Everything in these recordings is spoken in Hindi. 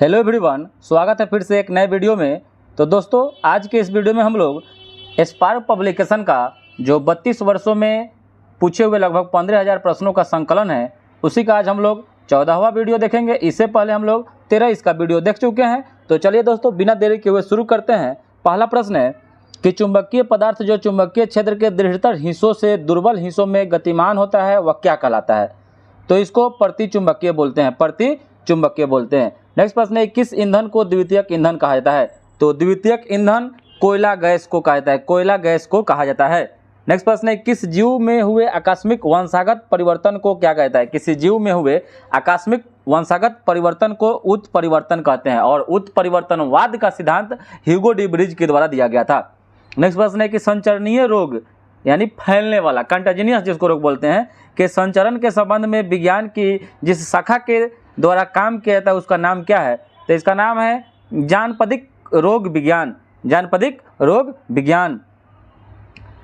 हेलो एवरीवन, स्वागत है फिर से एक नए वीडियो में। तो दोस्तों, आज के इस वीडियो में हम लोग स्पार्क पब्लिकेशन का जो 32 वर्षों में पूछे हुए लगभग 15,000 प्रश्नों का संकलन है, उसी का आज हम लोग 14वां वीडियो देखेंगे। इससे पहले हम लोग 13 इसका वीडियो देख चुके हैं। तो चलिए दोस्तों, बिना देरी के हुए शुरू करते हैं। पहला प्रश्न है कि चुंबकीय पदार्थ जो चुंबकीय क्षेत्र के दृढ़तर हिस्सों से दुर्बल हिस्सों में गतिमान होता है, वह क्या कहलाता है? तो इसको प्रतिचुंबकीय बोलते हैं, प्रतिचुंबकीय बोलते हैं। नेक्स्ट प्रश्न है, किस ईंधन को द्वितीयक ईंधन कहा जाता है? तो द्वितीयक ईंधन कोयला गैस को कहा जाता है, कोयला गैस को कहा जाता है। नेक्स्ट प्रश्न है, किस जीव में हुए आकस्मिक वंशागत परिवर्तन को क्या कहता है? किसी जीव में हुए आकस्मिक वंशागत परिवर्तन को उत्परिवर्तन कहते हैं, और उत्परिवर्तनवाद का सिद्धांत ह्यूगो डी ब्रिज के द्वारा दिया गया था। नेक्स्ट प्रश्न है कि संचरणीय रोग यानी फैलने वाला, कंटेजिनियस जिसको रोग बोलते हैं, के संचरण के संबंध में विज्ञान की जिस शाखा के द्वारा काम किया जाता है उसका नाम क्या है? तो इसका नाम है जानपदिक रोग विज्ञान, जानपदिक रोग विज्ञान।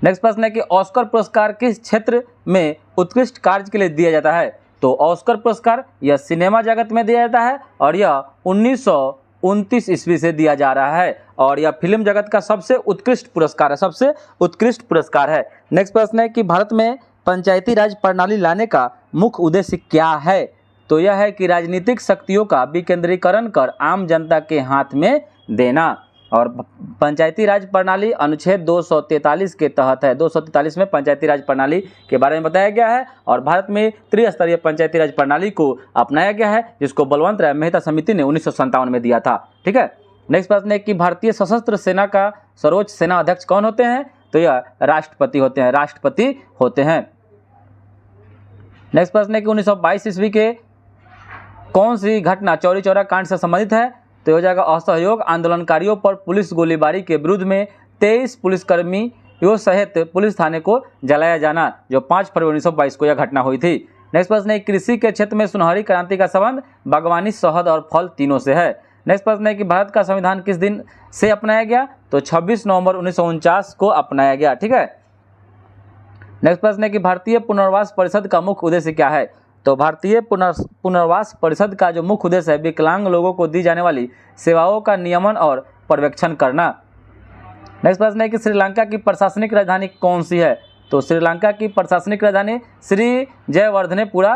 नेक्स्ट प्रश्न है कि ऑस्कर पुरस्कार किस क्षेत्र में उत्कृष्ट कार्य के लिए दिया जाता है? तो ऑस्कर पुरस्कार यह सिनेमा जगत में दिया जाता है और यह 1929 ईस्वी से दिया जा रहा है, और यह फिल्म जगत का सबसे उत्कृष्ट पुरस्कार है, सबसे उत्कृष्ट पुरस्कार है। नेक्स्ट प्रश्न है कि भारत में पंचायती राज प्रणाली लाने का मुख्य उद्देश्य क्या है? तो यह है कि राजनीतिक शक्तियों का विकेंद्रीकरण कर आम जनता के हाथ में देना, और पंचायती राज प्रणाली अनुच्छेद 243 के तहत है। 243 में पंचायती राज प्रणाली के बारे में बताया गया है, और भारत में त्रिस्तरीय पंचायती राज प्रणाली को अपनाया गया है, जिसको बलवंत राय मेहता समिति ने 1957 में दिया था। ठीक है। नेक्स्ट प्रश्न है कि भारतीय सशस्त्र सेना का सर्वोच्च सेना अध्यक्ष कौन होते हैं? तो यह राष्ट्रपति होते हैं, राष्ट्रपति होते हैं। नेक्स्ट प्रश्न है कि 1922 ईस्वी के कौन सी घटना चौरी चौरा कांड से संबंधित है? तो हो जाएगा असहयोग आंदोलनकारियों पर पुलिस गोलीबारी के विरुद्ध में 23 पुलिसकर्मियों सहित पुलिस थाने को जलाया जाना, जो 5 फरवरी 1922 को यह घटना हुई थी। नेक्स्ट प्रश्न है, कृषि के क्षेत्र में सुनहरी क्रांति का संबंध बागवानी, शहद और फल तीनों से है। नेक्स्ट प्रश्न है कि भारत का संविधान किस दिन से अपनाया गया? तो 26 नवंबर 1949 को अपनाया गया। ठीक है। नेक्स्ट प्रश्न है कि भारतीय पुनर्वास परिषद का मुख्य उद्देश्य क्या है? तो भारतीय पुनर्वास परिषद का जो मुख्य उद्देश्य है, विकलांग लोगों को दी जाने वाली सेवाओं का नियमन और पर्यवेक्षण करना। नेक्स्ट प्रश्न है कि श्रीलंका की प्रशासनिक राजधानी कौन सी है? तो श्रीलंका की प्रशासनिक राजधानी श्री जयवर्धनेपुरा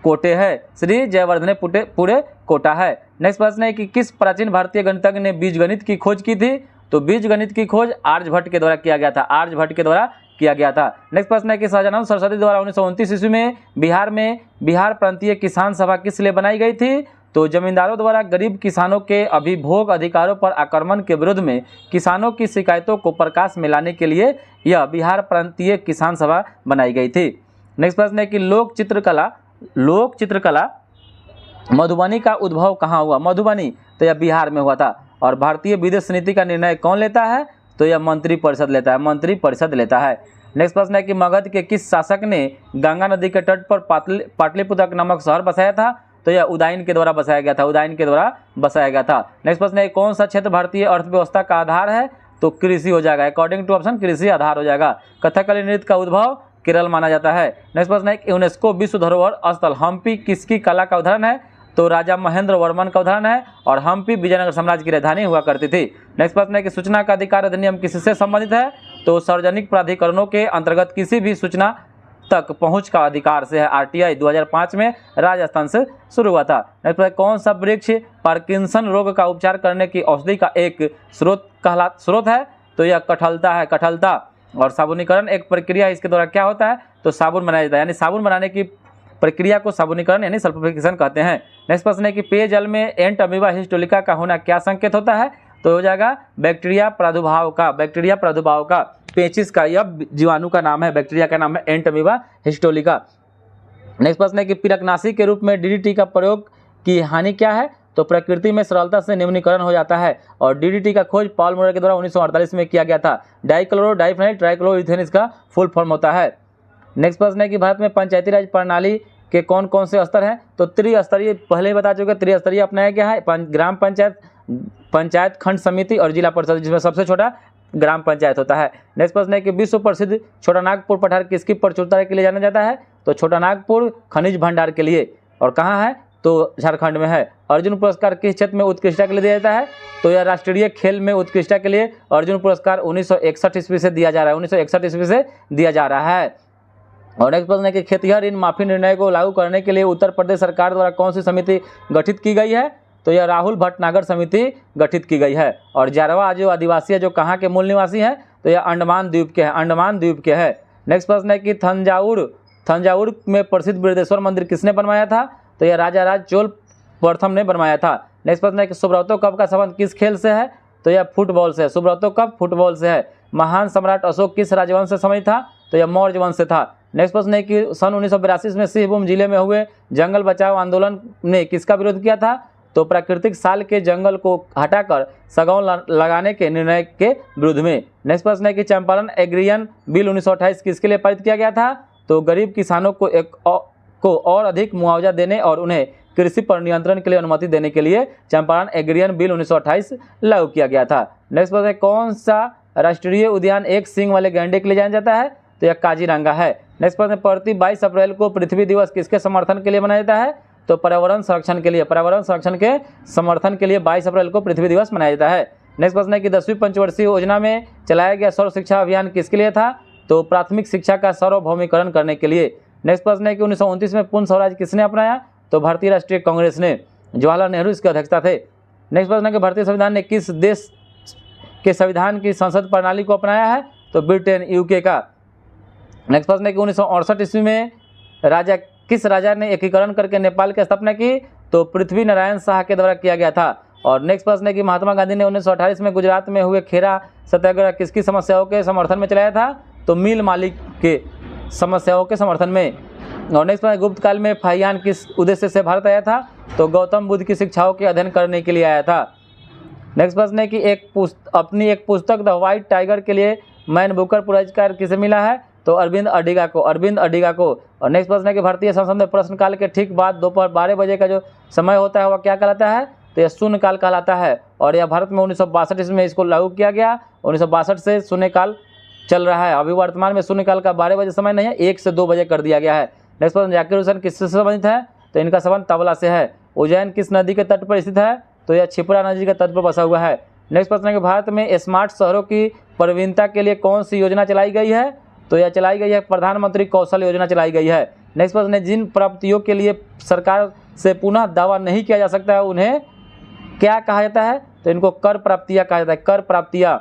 कोटे है, श्री जयवर्धनेपुरे कोटा है। नेक्स्ट प्रश्न है कि किस प्राचीन भारतीय गणितज्ञ ने बीजगणित की खोज की थी? तो बीजगणित की खोज आर्यभट्ट के द्वारा किया गया था, आर्यभट्ट के द्वारा किया गया था। नेक्स्ट प्रश्न है कि सहजानंद सरस्वती द्वारा 1929 ईस्वी में बिहार प्रांतीय किसान सभा किस लिए बनाई गई थी? तो जमींदारों द्वारा गरीब किसानों के अभिभोग अधिकारों पर आक्रमण के विरुद्ध में किसानों की शिकायतों को प्रकाश में लाने के लिए यह बिहार प्रांतीय किसान सभा बनाई गई थी। नेक्स्ट प्रश्न है कि लोक चित्रकला मधुबनी का उद्भव कहाँ हुआ? मधुबनी, तो यह बिहार में हुआ था। और भारतीय विदेश नीति का निर्णय कौन लेता है? तो यह मंत्रिपरिषद लेता है, मंत्रिपरिषद लेता है। नेक्स्ट प्रश्न है कि मगध के किस शासक ने गंगा नदी के तट पर पाटलिपुत्र नामक शहर बसाया था? तो यह उदयन के द्वारा बसाया गया था, उदयन के द्वारा बसाया गया था। नेक्स्ट प्रश्न है कौन सा क्षेत्र भारतीय अर्थव्यवस्था का आधार है? तो कृषि हो जाएगा, अकॉर्डिंग टू ऑप्शन कृषि आधार हो जाएगा। कथकली नृत्य का उद्भव केरल माना जाता है। नेक्स्ट प्रश्न है कि यूनेस्को विश्व धरोहर स्थल हम्पी किसकी कला का उदाहरण है? तो राजा महेंद्र वर्मन का उदाहरण है, और हम्पी विजयनगर साम्राज्य की राजधानी हुआ करती थी। नेक्स्ट प्रश्न है कि सूचना का अधिकार अधिनियम किससे संबंधित है? तो सार्वजनिक प्राधिकरणों के अंतर्गत किसी भी सूचना तक पहुंच का अधिकार से है। आरटीआई 2005 में राजस्थान से शुरू हुआ था। नेक्स्ट प्रश्न, कौन सा वृक्ष पार्किंसन रोग का उपचार करने की औषधि का एक स्रोत है? तो यह कठहलता है, कठहलता। और साबुनीकरण एक प्रक्रिया है, इसके द्वारा क्या होता है? तो साबुन बनाया जाता है, यानी साबुन बनाने की प्रक्रिया को साबुनीकरण यानी सल्फिफिकेशन कहते हैं। नेक्स्ट प्रश्न है कि पेयजल में एंट अमीबा हिस्टोलिका का होना क्या संकेत होता है? तो हो जाएगा बैक्टीरिया प्रादुर्भाव का, बैक्टीरिया प्रादुर्भाव का। पेचिस का यह जीवाणु का नाम है, बैक्टीरिया का नाम है एंट अमीबा हिस्टोलिका। नेक्स्ट प्रश्न है कि पिरकनाशी के रूप में डीडीटी का प्रयोग की हानि क्या है? तो प्रकृति में सरलता से न्यूनीकरण हो जाता है, और डीडीटी का खोज पॉल मुरे के द्वारा 1948 में किया गया था। डाइक्लोरो डाइफेनाइल ट्राइक्लोरोइथेन इसका फुल फॉर्म होता है। नेक्स्ट प्रश्न है कि भारत में पंचायती राज प्रणाली के कौन कौन से स्तर हैं? तो त्रिस्तरीय पहले ही बता चुके, त्रिस्तरीय अपनाया गया है। ग्राम पंचायत, पंचायत खंड समिति और जिला परिषद, जिसमें सबसे छोटा ग्राम पंचायत होता है। नेक्स्ट प्रश्न है कि विश्व प्रसिद्ध छोटा नागपुर पठार किसकी प्रचुरता के लिए जाना जाता है? तो छोटा नागपुर खनिज भंडार के लिए। और कहाँ है? तो झारखंड में है। अर्जुन पुरस्कार किस क्षेत्र में उत्कृष्टता के लिए दिया जाता है? तो यह राष्ट्रीय खेल में उत्कृष्टता के लिए अर्जुन पुरस्कार 1961 ईस्वी से दिया जा रहा है, 1961 ईस्वी से दिया जा रहा है। और नेक्स्ट प्रश्न है कि खेतिहर ऋण माफी निर्णय को लागू करने के लिए उत्तर प्रदेश सरकार द्वारा कौन सी समिति गठित की गई है? तो यह राहुल भटनागर समिति गठित की गई है। और जारवा जो आदिवासी है जो कहाँ के मूल निवासी हैं? तो यह अंडमान द्वीप के हैं, अंडमान द्वीप के हैं। नेक्स्ट प्रश्न है कि तंजावुर में प्रसिद्ध बृहदेश्वर मंदिर किसने बनवाया था? तो यह राजा राज चोल प्रथम ने बनवाया था। नेक्स्ट प्रश्न है कि सुब्रतो कप का संबंध किस खेल से है? तो यह फुटबॉल से है, सुब्रतो कप फुटबॉल से है। महान सम्राट अशोक किस राजवंश से संबंधित था? तो यह मौर्य वंश से था। नेक्स्ट प्रश्न है कि सन 1982 में सिंहभूम जिले में हुए जंगल बचाओ आंदोलन ने किसका विरोध किया था? तो प्राकृतिक साल के जंगल को हटाकर सगौन लगाने के निर्णय के विरुद्ध में। नेक्स्ट प्रश्न है कि चंपारण एग्रियन बिल 1928 किसके लिए पारित किया गया था? तो गरीब किसानों को और अधिक मुआवजा देने और उन्हें कृषि पर नियंत्रण के लिए अनुमति देने के लिए चंपारण एग्रियन बिल 1928 लागू किया गया था। नेक्स्ट प्रश्न है कौन सा राष्ट्रीय उद्यान एक सींग वाले गैंडे के लिए जाना जाता है? तो यह काजीरंगा है। नेक्स्ट प्रश्न, प्रति 22 अप्रैल को पृथ्वी दिवस किसके समर्थन के लिए मनाया जाता है? तो पर्यावरण संरक्षण के लिए, पर्यावरण संरक्षण के समर्थन के लिए 22 अप्रैल को पृथ्वी दिवस मनाया जाता है। नेक्स्ट प्रश्न है कि 10वीं पंचवर्षीय योजना में चलाया गया सर्व शिक्षा अभियान किसके लिए था? तो प्राथमिक शिक्षा का सार्वभौमिकरण करने के लिए। नेक्स्ट प्रश्न है कि 1929 में पूर्ण स्वराज किसने अपनाया? तो भारतीय राष्ट्रीय कांग्रेस ने, जवाहरलाल नेहरू इसके अध्यक्षता थे। नेक्स्ट प्रश्न है कि भारतीय संविधान ने किस देश के संविधान की संसद प्रणाली को अपनाया है? तो ब्रिटेन, यूके का। नेक्स्ट प्रश्न है कि 1968 ईस्वी में किस राजा ने एकीकरण करके नेपाल की स्थापना की? तो पृथ्वी नारायण शाह के द्वारा किया गया था। और नेक्स्ट प्रश्न है कि महात्मा गांधी ने 1928 में गुजरात में हुए खेरा सत्याग्रह किसकी समस्याओं के समर्थन में चलाया था? तो मिल मालिक के समस्याओं के समर्थन में। और नेक्स्ट प्रश्न, गुप्त काल में फाहियान किस उद्देश्य से भारत आया था? तो गौतम बुद्ध की शिक्षाओं के अध्ययन करने के लिए आया था। नेक्स्ट प्रश्न है कि अपनी एक पुस्तक द व्हाइट टाइगर के लिए मैन बुकर पुरस्कार किसे मिला है? तो अरविंद अडिगा को, अरविंद अडिगा को। और नेक्स्ट प्रश्न है कि भारतीय संसद में प्रश्नकाल के ठीक बाद दोपहर 12 बजे का जो समय होता है वह क्या कहलाता है? तो यह शून्यकाल कहलाता है। और यह भारत में 1962 ईस्वी में इसको लागू किया गया। 1962 से शून्यकाल चल रहा है। अभी वर्तमान में शून्यकाल का 12 बजे समय नहीं है, 1 से 2 बजे कर दिया गया है। नेक्स्ट प्रश्न, जाकिर हुसैन किससे संबंधित है? तो इनका संबंध तबला से है। उज्जैन किस नदी के तट पर स्थित है? तो यह क्षिप्रा नदी के तट पर बसा हुआ है। नेक्स्ट प्रश्न है कि भारत में स्मार्ट शहरों की प्रवीणता के लिए कौन सी योजना चलाई गई है? तो यह चलाई गई है प्रधानमंत्री कौशल योजना चलाई गई है। नेक्स्ट प्रश्न है, जिन प्राप्तियों के लिए सरकार से पुनः दावा नहीं किया जा सकता है उन्हें क्या कहा जाता है? तो इनको कर प्राप्तियाँ कहा जाता है, कर प्राप्तियाँ।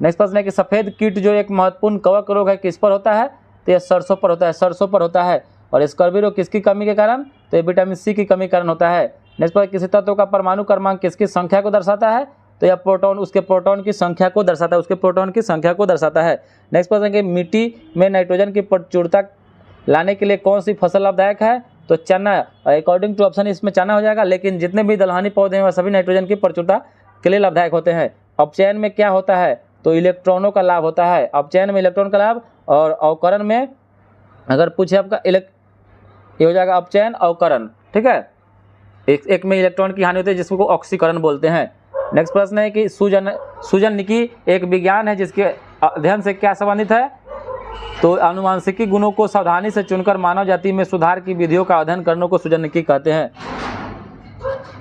नेक्स्ट प्रश्न है कि सफ़ेद कीट जो एक महत्वपूर्ण कवक रोग है किस पर होता है? तो यह सरसों पर होता है, सरसों पर होता है। और स्कर्वी रोग किसकी कमी के कारण? तो ये विटामिन सी की कमी के कारण होता है। नेक्स्ट प्रश्न, किसी तत्व का परमाणु क्रमांक किसकी संख्या को दर्शाता है? तो यह प्रोटॉन, उसके प्रोटॉन की संख्या को दर्शाता है, उसके प्रोटॉन की संख्या को दर्शाता है। नेक्स्ट प्रश्न है कि मिट्टी में नाइट्रोजन की प्रचुरता लाने के लिए कौन सी फसल लाभदायक है? तो चना। अकॉर्डिंग टू ऑप्शन इसमें चना हो जाएगा, लेकिन जितने भी दलहनी पौधे हैं वह सभी नाइट्रोजन की प्रचुरता के लिए लाभदायक होते हैं। अपचयन में क्या होता है? तो इलेक्ट्रॉनों का लाभ होता है। अपचयन में इलेक्ट्रॉन का लाभ। और अवकरण में अगर पूछे आपका ये हो जाएगा अपचयन, अवकरण। ठीक है, एक में इलेक्ट्रॉन की हानि होती है जिसको ऑक्सीकरण बोलते हैं। नेक्स्ट प्रश्न है कि सूजननिकी एक विज्ञान है जिसके अध्ययन से क्या संबंधित है? तो आनुवांशिकी गुणों को सावधानी से चुनकर मानव जाति में सुधार की विधियों का अध्ययन करने को सूजननिकी कहते हैं।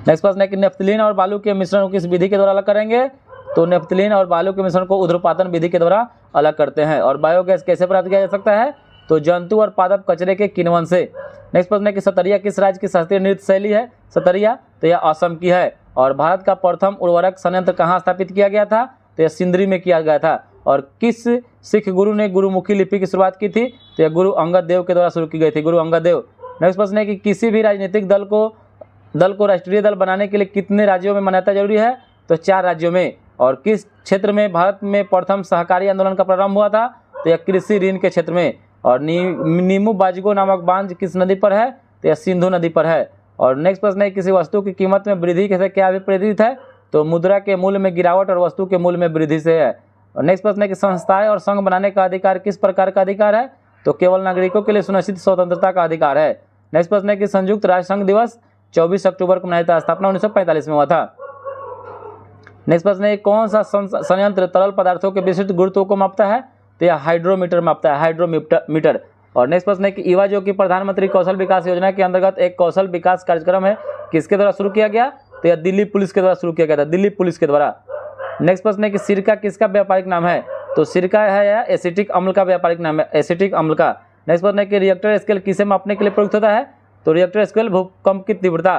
नेक्स्ट प्रश्न है कि नेफ्थलीन और बालू के मिश्रण को किस विधि के द्वारा अलग करेंगे? तो नेफ्थलीन और बालू के मिश्रण को ऊर्ध्वपातन विधि के द्वारा अलग करते हैं। और बायोगैस कैसे प्राप्त किया जा सकता है? तो जंतु और पादप कचरे के किण्वन से। नेक्स्ट प्रश्न है कि सतरिया किस राज्य की शास्त्रीय नृत्य शैली है? सतरिया, तो यह असम की है। और भारत का प्रथम उर्वरक संयंत्र कहाँ स्थापित किया गया था? तो यह सिंदरी में किया गया था। और किस सिख गुरु ने गुरुमुखी लिपि की शुरुआत की थी? तो यह गुरु अंगद देव के द्वारा शुरू की गई थी, गुरु अंगद देव। नेक्स्ट प्रश्न है कि किसी भी राजनीतिक दल को राष्ट्रीय दल बनाने के लिए कितने राज्यों में मान्यता जरूरी है? तो 4 राज्यों में। और किस क्षेत्र में भारत में प्रथम सहकारी आंदोलन का प्रारंभ हुआ था? तो यह कृषि ऋण के क्षेत्र में। और नीमू बाजगो नामक बांध किस नदी पर है? तो यह सिंधु नदी पर है। और नेक्स्ट प्रश्न है किसी वस्तु की कीमत में वृद्धि से क्या अभिप्रेरित है? तो मुद्रा के मूल्य में गिरावट और वस्तु के मूल्य में वृद्धि से है। और नेक्स्ट प्रश्न है कि संस्थाएं और संघ बनाने का अधिकार किस प्रकार का अधिकार है? तो केवल नागरिकों के लिए सुनिश्चित स्वतंत्रता का अधिकार है। नेक्स्ट प्रश्न है कि संयुक्त राष्ट्र संघ दिवस 24 अक्टूबर को मनाया था, स्थापना 1945 में हुआ था। नेक्स्ट प्रश्न है कौन सा संयंत्र तरल पदार्थों के विशिष्ट गुरुत्व को मापता है? तो यह हाइड्रोमीटर मापता है, हाइड्रोमीटर। और नेक्स्ट प्रश्न है कि ईवा जो कि प्रधानमंत्री कौशल विकास योजना के अंतर्गत एक कौशल विकास कार्यक्रम है किसके द्वारा शुरू किया गया? तो यह दिल्ली पुलिस के द्वारा शुरू किया गया था, दिल्ली पुलिस के द्वारा। नेक्स्ट प्रश्न है कि सिरका किसका व्यापारिक नाम है? तो सिरका है या एसिटिक अम्ल का व्यापारिक नाम है, एसिटिक अम्ल का। नेक्स्ट प्रश्न है कि रिएक्टर स्केल किसे मापने के लिए प्रयुक्त होता है? तो रिएक्टर स्केल भूकंप की तीव्रता।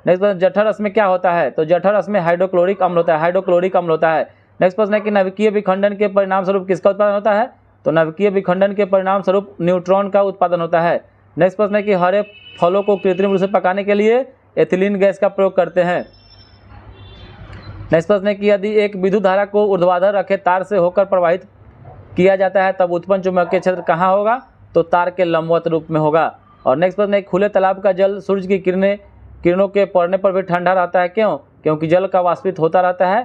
नेक्स्ट प्रश्न, जठर रस में क्या होता है? तो जठर रस में हाइड्रोक्लोरिक अम्ल होता है, हाइड्रोक्लोरिक अम्ल होता है। नेक्स्ट प्रश्न है कि नाभिकीय विखंडन के परिणाम स्वरूप किसका उत्पादन होता है? तो नाभिकीय विखंडन के परिणाम स्वरूप न्यूट्रॉन का उत्पादन होता है। नेक्स्ट प्रश्न है कि हरे फलों को कृत्रिम रूप से पकाने के लिए एथिलीन गैस का प्रयोग करते हैं। नेक्स्ट प्रश्न है कि यदि एक विद्युत धारा को ऊर्ध्वाधर रखे तार से होकर प्रवाहित किया जाता है तब उत्पन्न चुंबकीय क्षेत्र कहाँ होगा? तो तार के लंबवत रूप में होगा। और नेक्स्ट प्रश्न है, खुले तालाब का जल सूर्य की किरणों के पड़ने पर भी ठंडा रहता है, क्यों? क्योंकि जल का वाष्पित होता रहता है,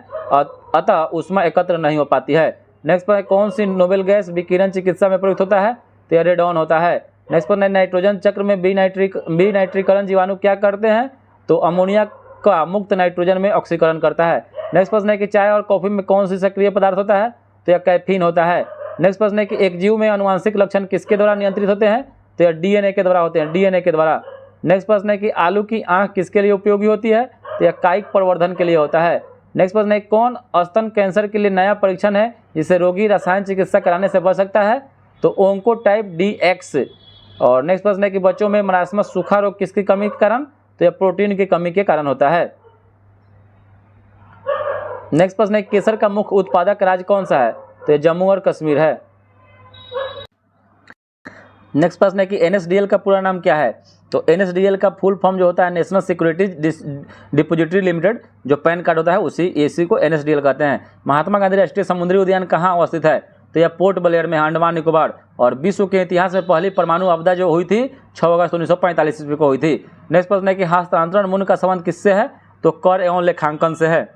अतः ऊष्मा एकत्र नहीं हो पाती है। नेक्स्ट प्रश्न है, कौन सी नोबेल गैस विकिरण चिकित्सा में प्रयुक्त होता है? तो यह रेडॉन होता है। नेक्स्ट प्रश्न है, नाइट्रोजन चक्र में विनाइट्रीकरण जीवाणु क्या करते हैं? तो अमोनिया का मुक्त नाइट्रोजन में ऑक्सीकरण करता है। नेक्स्ट प्रश्न है कि चाय और कॉफी में कौन सी सक्रिय पदार्थ होता है? तो यह कैफीन होता है। नेक्स्ट प्रश्न है कि एक जीव में आनुवंशिक लक्षण किसके द्वारा नियंत्रित होते हैं? तो यह डीएनए के द्वारा होते हैं, डीएनए के द्वारा। नेक्स्ट प्रश्न है कि आलू की आंख किसके लिए उपयोगी होती है? तो यह कायिक प्रवर्धन के लिए होता है। नेक्स्ट प्रश्न है, कौन स्तन कैंसर के लिए नया परीक्षण है जिससे रोगी रसायन चिकित्सा कराने से बच सकता है? तो ओंकोटाइप DX। और नेक्स्ट प्रश्न है कि बच्चों में मरासमस सूखा रोग किसकी कमी के कारण? तो यह प्रोटीन की कमी के कारण होता है। नेक्स्ट प्रश्न है, केसर का मुख्य उत्पादक राज्य कौन सा है? तो यह जम्मू और कश्मीर है। नेक्स्ट प्रश्न है कि NSDL का पूरा नाम क्या है? तो NSDL का फुल फॉर्म जो होता है नेशनल सिक्योरिटीज डिपोजिटरी लिमिटेड, जो पैन कार्ड होता है इसी को NSDL कहते हैं। महात्मा गांधी राष्ट्रीय समुद्री उद्यान कहाँ अवस्थित है? तो यह पोर्ट ब्लेयर में, अंडमान निकोबार। और विश्व के इतिहास में पहली परमाणु आपदा जो हुई थी 6 अगस्त 1945 ईस्वी को हुई थी। नेक्स्ट प्रश्न है कि हस्तांतरण मूल्य का संबंध किससे है? तो कर एवं लेखांकन से है।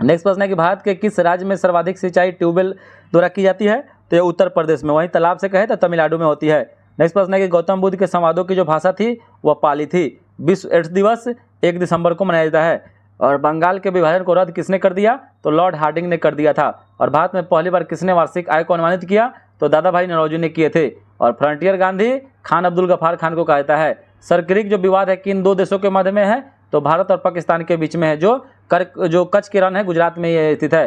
नेक्स्ट प्रश्न है कि भारत के किस राज्य में सर्वाधिक सिंचाई ट्यूबवेल द्वारा की जाती है? तो यह उत्तर प्रदेश में। वहीं तालाब से कहे तो तमिलनाडु में होती है। नेक्स्ट प्रश्न है कि गौतम बुद्ध के संवादों की जो भाषा थी वह पाली थी। विश्व एड्स दिवस 1 दिसंबर को मनाया जाता है। और बंगाल के विभाजन को रद्द किसने कर दिया? तो लॉर्ड हार्डिंग ने कर दिया था। और भारत में पहली बार किसने वार्षिक आय को अनुमानित किया? तो दादा भाई नौरोजी ने किए थे। और फ्रंटियर गांधी खान अब्दुल गफ्फार खान को कहा जाता है। सर क्रीक जो विवाद है किन दो देशों के मध्य में है? तो भारत और पाकिस्तान के बीच में है, जो कच्छ की रण है, गुजरात में ये स्थित है।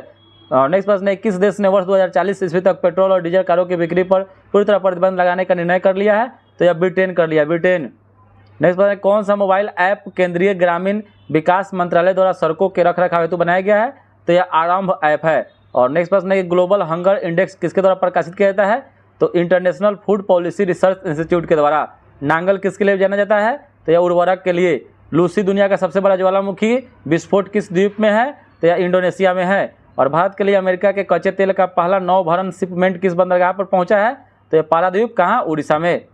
नेक्स्ट प्रश्न है, किस देश ने वर्ष 2040 ईस्वी तक पेट्रोल और डीजल कारों की बिक्री पर पूरी तरह प्रतिबंध लगाने का निर्णय कर लिया है? तो यह ब्रिटेन कर लिया, ब्रिटेन। नेक्स्ट प्रश्न है, कौन सा मोबाइल ऐप केंद्रीय ग्रामीण विकास मंत्रालय द्वारा सड़कों के रखरखाव हेतु बनाया गया है? तो यह आरंभ ऐप है। और नेक्स्ट प्रश्न है कि ग्लोबल हंगर इंडेक्स किसके द्वारा प्रकाशित किया जाता है? तो international food policy research institute के द्वारा। नांगल किसके लिए जाना जाता है? तो यह उर्वरक के लिए। लूसी दुनिया का सबसे बड़ा ज्वालामुखी विस्फोट किस द्वीप में है? तो यह इंडोनेशिया में है। और भारत के लिए अमेरिका के कच्चे तेल का पहला नौभरण शिपमेंट किस बंदरगाह पर पहुंचा है? तो यह पारादीप कहाँ? उड़ीसा में।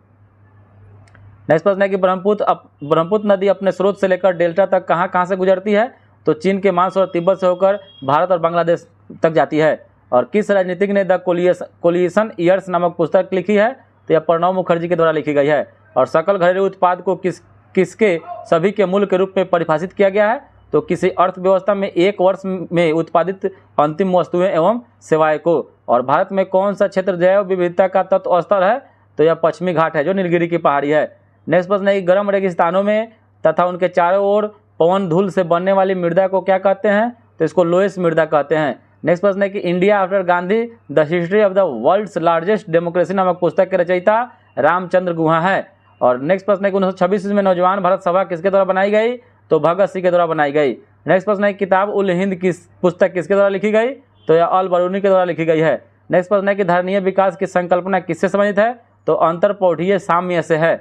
नेक्स्ट प्रश्न है कि ब्रह्मपुत्र नदी अपने स्रोत से लेकर डेल्टा तक कहाँ से गुजरती है? तो चीन के मांस और तिब्बत से होकर भारत और बांग्लादेश तक जाती है। और किस राजनीतिक ने द कोलिएशन ईयर्स नामक पुस्तक लिखी है? तो यह प्रणब मुखर्जी के द्वारा लिखी गई है। और सकल घरेलू उत्पाद को किसके सभी के मूल्य के रूप में परिभाषित किया गया है? तो किसी अर्थव्यवस्था में एक वर्ष में उत्पादित अंतिम वस्तुएं एवं सेवाएं को। और भारत में कौन सा क्षेत्र जैव विविधता का तत्व स्तर है? तो यह पश्चिमी घाट है, जो नीलगिरी की पहाड़ी है। नेक्स्ट प्रश्न है कि गर्म रेगिस्तानों में तथा उनके चारों ओर पवन धूल से बनने वाली मृदा को क्या कहते हैं? तो इसको लोएस मृदा कहते हैं। नेक्स्ट प्रश्न है कि India after Gandhi the history of the world's largest democracy नामक पुस्तक के रचयिता रामचंद्र गुहा है। और नेक्स्ट प्रश्न है कि 1926 में नौजवान भारत सभा किसके द्वारा बनाई गई? तो भगत सिंह के द्वारा बनाई गई। नेक्स्ट प्रश्न है किताब उल हिंद किस पुस्तक किसके द्वारा लिखी गई? तो यह अल बरूनी के द्वारा लिखी गई है। नेक्स्ट प्रश्न है कि धारणीय विकास की संकल्पना किससे संबंधित है? तो अंतरपौधीय साम्य से है।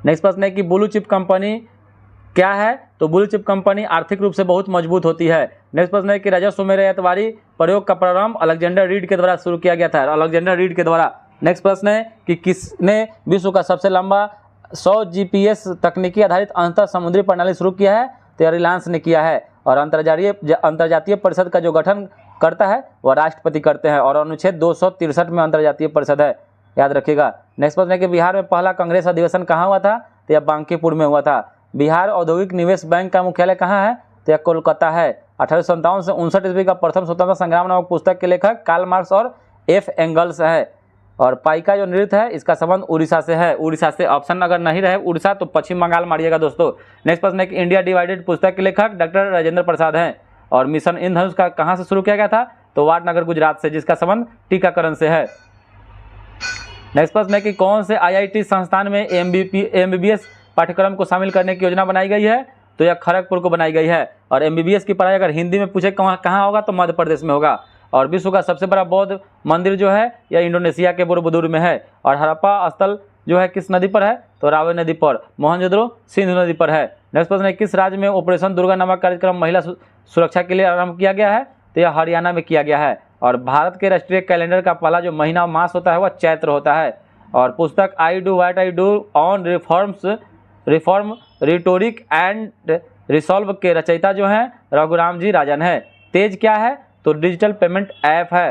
नेक्स्ट प्रश्न है कि ब्लू चिप कंपनी क्या है? तो ब्लू चिप कंपनी आर्थिक रूप से बहुत मजबूत होती है। नेक्स्ट प्रश्न है कि राजस्व में रैयतवारी प्रयोग का प्रारंभ अलेक्जेंडर रीड के द्वारा शुरू किया गया था, अलेक्जेंडर रीड के द्वारा। नेक्स्ट प्रश्न है कि किसने विश्व का सबसे लंबा 100 GPS तकनीकी आधारित अंतर समुद्री प्रणाली शुरू किया है? तो रिलायंस ने किया है। और अंतर्जातीय परिषद का जो गठन करता है वह राष्ट्रपति करते हैं। और अनुच्छेद 263 में अंतर्जातीय परिषद है, याद रखिएगा। नेक्स्ट प्रश्न है कि बिहार में पहला कांग्रेस अधिवेशन कहाँ हुआ था? तो यह बांकीपुर में हुआ था। बिहार औद्योगिक निवेश बैंक का मुख्यालय कहाँ है? तो यह कोलकाता है। 1857 से 59 ईस्वी का प्रथम स्वतंत्रता संग्राम नामक पुस्तक के लेखक कार्ल मार्क्स और F. एंगल्स है। और पाइका जो नृत्य है इसका संबंध उड़ीसा से है। उड़ीसा से ऑप्शन अगर नहीं रहे उड़ीसा तो पश्चिम बंगाल मारिएगा दोस्तों। नेक्स्ट प्रश्न है कि इंडिया डिवाइडेड पुस्तक के लेखक डॉक्टर राजेंद्र प्रसाद हैं। और मिशन इंद्रधनुष का कहाँ से शुरू किया गया था, तो वाटनगर गुजरात से, जिसका संबंध टीकाकरण से है। नेक्स्ट प्रश्न है कि कौन से IIT संस्थान में MBBS पाठ्यक्रम को शामिल करने की योजना बनाई गई है, तो यह खड़गपुर को बनाई गई है। और MBBS की पढ़ाई अगर हिंदी में पूछे कहाँ होगा तो मध्य प्रदेश में होगा। और विश्व का सबसे बड़ा बौद्ध मंदिर जो है यह इंडोनेशिया के बोरोबुदुर में है। और हड़प्पा स्थल जो है किस नदी पर है, तो रावी नदी पर। मोहनजोदड़ो सिंधु नदी पर है। नेक्स्ट प्रश्न है किस राज्य में ऑपरेशन दुर्गा नामक कार्यक्रम महिला सुरक्षा के लिए आरंभ किया गया है, तो यह हरियाणा में किया गया है। और भारत के राष्ट्रीय कैलेंडर का पहला जो महीना मास होता है वह चैत्र होता है। और पुस्तक I do what I do on reform rhetoric and resolve के रचयिता जो हैं रघुराम जी राजन है। तेज क्या है, तो डिजिटल पेमेंट ऐप है।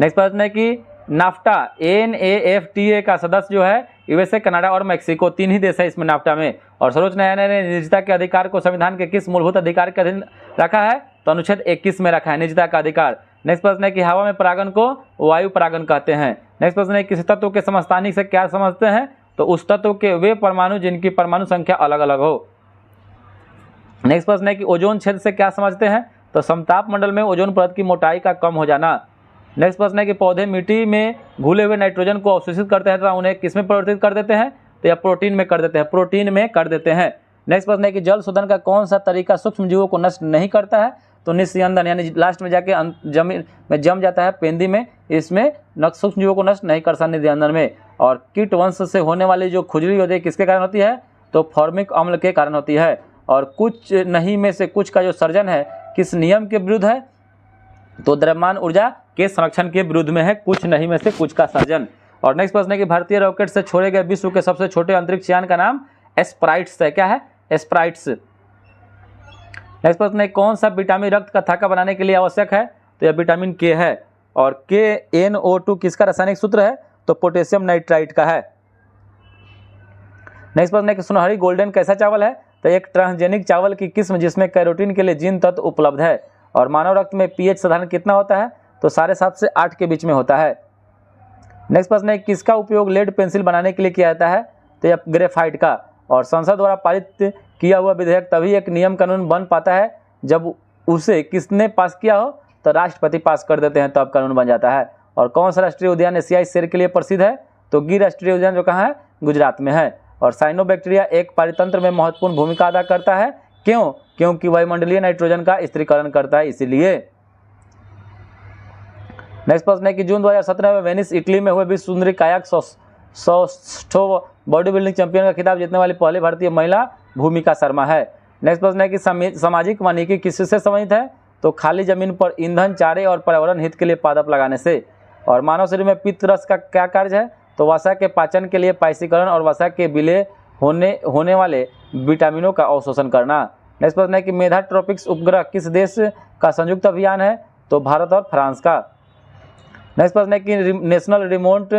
नेक्स्ट प्रश्न है कि नाफ्टा NAFTA का सदस्य जो है USA, कनाडा और मेक्सिको, 3 ही देश है इसमें नाफ्टा में। और सर्वोच्च न्यायालय ने निजता के अधिकार को संविधान के किस मूलभूत अधिकार के अधीन रखा है, तो अनुच्छेद 21 में रखा है निजता का अधिकार। नेक्स्ट प्रश्न है कि हवा में परागन को वायु परागन कहते हैं। नेक्स्ट प्रश्न है किस तत्व के समस्थानिक से क्या समझते हैं, तो उस तत्व के वे परमाणु जिनकी परमाणु संख्या अलग अलग हो। नेक्स्ट प्रश्न है कि ओजोन क्षेत्र से क्या समझते हैं, तो समताप मंडल में ओजोन परत की मोटाई का कम हो जाना। नेक्स्ट प्रश्न है कि पौधे मिट्टी में घुले हुए नाइट्रोजन को अवशोषित करते हैं तथा उन्हें किस में परिवर्तित कर देते हैं, तो यह प्रोटीन में कर देते हैं, प्रोटीन में कर देते हैं। नेक्स्ट प्रश्न है कि जल शोधन का कौन सा तरीका सूक्ष्म जीवों को नष्ट नहीं करता है, तो निस्यंदन, यानी लास्ट में जाके जमीन में जम जाता है पेंदी में, इसमें सूक्ष्म जीवों को नष्ट नहीं कर सकता निस्यंदन में। और कीट वंश से होने वाली जो खुजली होती है किसके कारण होती है, तो फॉर्मिक अम्ल के कारण होती है। और कुछ नहीं में से कुछ का जो सर्जन है किस नियम के विरुद्ध है, तो द्रव्यमान ऊर्जा के संरक्षण के विरुद्ध में है कुछ नहीं में से कुछ का सर्जन। और नेक्स्ट प्रश्न है कि भारतीय रॉकेट से छोड़े गए विश्व के सबसे छोटे अंतरिक्ष यान का नाम एस्प्राइट्स है। क्या है, एस्प्राइट्स। नेक्स्ट प्रश्न है कौन सा विटामिन रक्त का थाका बनाने के लिए आवश्यक है, तो यह विटामिन के है। और KNO2 किसका रासायनिक सूत्र है, तो पोटेशियम नाइट्राइट का है। नेक्स्ट प्रश्न है कि सुनहरी गोल्डन कैसा चावल है, तो एक ट्रांसजेनिक चावल की किस्म जिसमें कैरोटीन के लिए जीन तत्व उपलब्ध है। और मानव रक्त में pH साधारण कितना होता है, तो 7.5 से 8 के बीच में होता है। नेक्स्ट प्रश्न है किसका उपयोग लेड पेंसिल बनाने के लिए किया जाता है, तो यह ग्रेफाइट का। और संसद द्वारा पारित किया हुआ विधेयक तभी एक नियम कानून बन पाता है जब उसे किसने पास किया हो, तो राष्ट्रपति पास कर देते हैं तब कानून बन जाता है। और कौन सा राष्ट्रीय उद्यान एशियाई शेर के लिए प्रसिद्ध है, तो गिर राष्ट्रीय उद्यान जो कहाँ है, गुजरात में है। और साइनोबैक्टीरिया एक पारितंत्र में महत्वपूर्ण भूमिका अदा करता है, क्यों, क्योंकि वायुमंडलीय नाइट्रोजन का स्थिरीकरण करता है इसीलिए। नेक्स्ट प्रश्न है कि जून 2017 में वेनिस इटली में हुए विश्व सुंदरी कायाक 100 बॉडी बिल्डिंग चैंपियन का खिताब जीतने वाली पहली भारतीय महिला भूमिका शर्मा है। नेक्स्ट प्रश्न है कि सामाजिक वानिकी किससे संबंधित है, तो खाली जमीन पर ईंधन, चारे और पर्यावरण हित के लिए पादप लगाने से। और मानव शरीर में पित्त रस का क्या कार्य है, तो वसा के पाचन के लिए पाइसीकरण और वसा के विलय होने वाले विटामिनों का अवशोषण करना। नेक्स्ट प्रश्न है कि मेधा ट्रॉपिक्स उपग्रह किस देश का संयुक्त अभियान है, तो भारत और फ्रांस का। नेक्स्ट प्रश्न है कि नेशनल रिमोट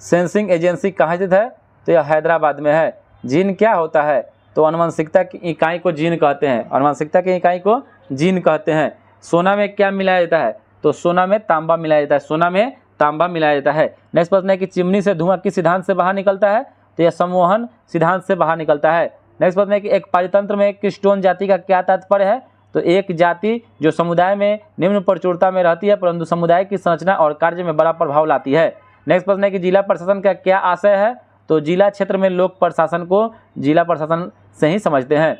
सेंसिंग एजेंसी कहाँ स्थित है, तो यह हैदराबाद में है। जीन क्या होता है, तो अनुवांशिकता की इकाई को जीन कहते हैं, अनुवांशिकता की इकाई को जीन कहते हैं। सोना में क्या मिलाया जाता है, तो सोना में तांबा मिलाया जाता है, सोना में तांबा मिलाया जाता है। नेक्स्ट प्रश्न है कि चिमनी से धुआं किस सिद्धांत से बाहर निकलता है, तो यह संवहन सिद्धांत से बाहर निकलता है। नेक्स्ट प्रश्न है कि एक पारितंत्र में क्रिस्टोन जाति का क्या तात्पर्य है, तो एक जाति जो समुदाय में निम्न प्रचुरता में रहती है परंतु समुदाय की संरचना और कार्य में बड़ा प्रभाव लाती है। नेक्स्ट प्रश्न है कि जिला प्रशासन का क्या आशय है, तो जिला क्षेत्र में लोक प्रशासन को जिला प्रशासन से ही समझते हैं।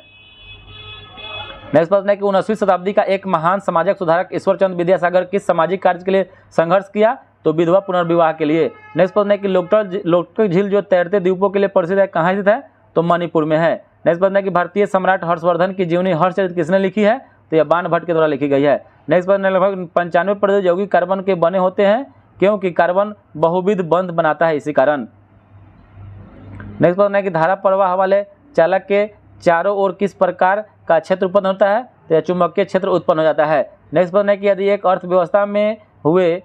नेक्स्ट प्रश्न है कि 19वीं शताब्दी का एक महान समाजक सुधारक ईश्वरचंद विद्यासागर किस सामाजिक कार्य के लिए संघर्ष किया, तो विधवा पुनर्विवाह के लिए। नेक्स्ट प्रश्न है कि लोकटक झील जो तैरते द्वीपों के लिए प्रसिद्ध है कहाँ स्थित है, तो मणिपुर में है। नेक्स्ट प्रश्न है कि भारतीय सम्राट हर्षवर्धन की जीवनी हर्षचरित किसने लिखी है, तो यह बाण भट्ट के द्वारा लिखी गई है। नेक्स्ट प्रश्न है लगभग 95% यौगिक कार्बन के बने होते हैं, क्योंकि कार्बन बहुविध बंध बनाता है इसी कारण। नेक्स्ट प्रश्न है कि धारा प्रवाह वाले चालक के चारों ओर किस प्रकार का क्षेत्र उत्पन्न होता है, तो यह चुंबकीय क्षेत्र उत्पन्न हो जाता है। नेक्स्ट प्रश्न है कि यदि एक अर्थव्यवस्था में हुए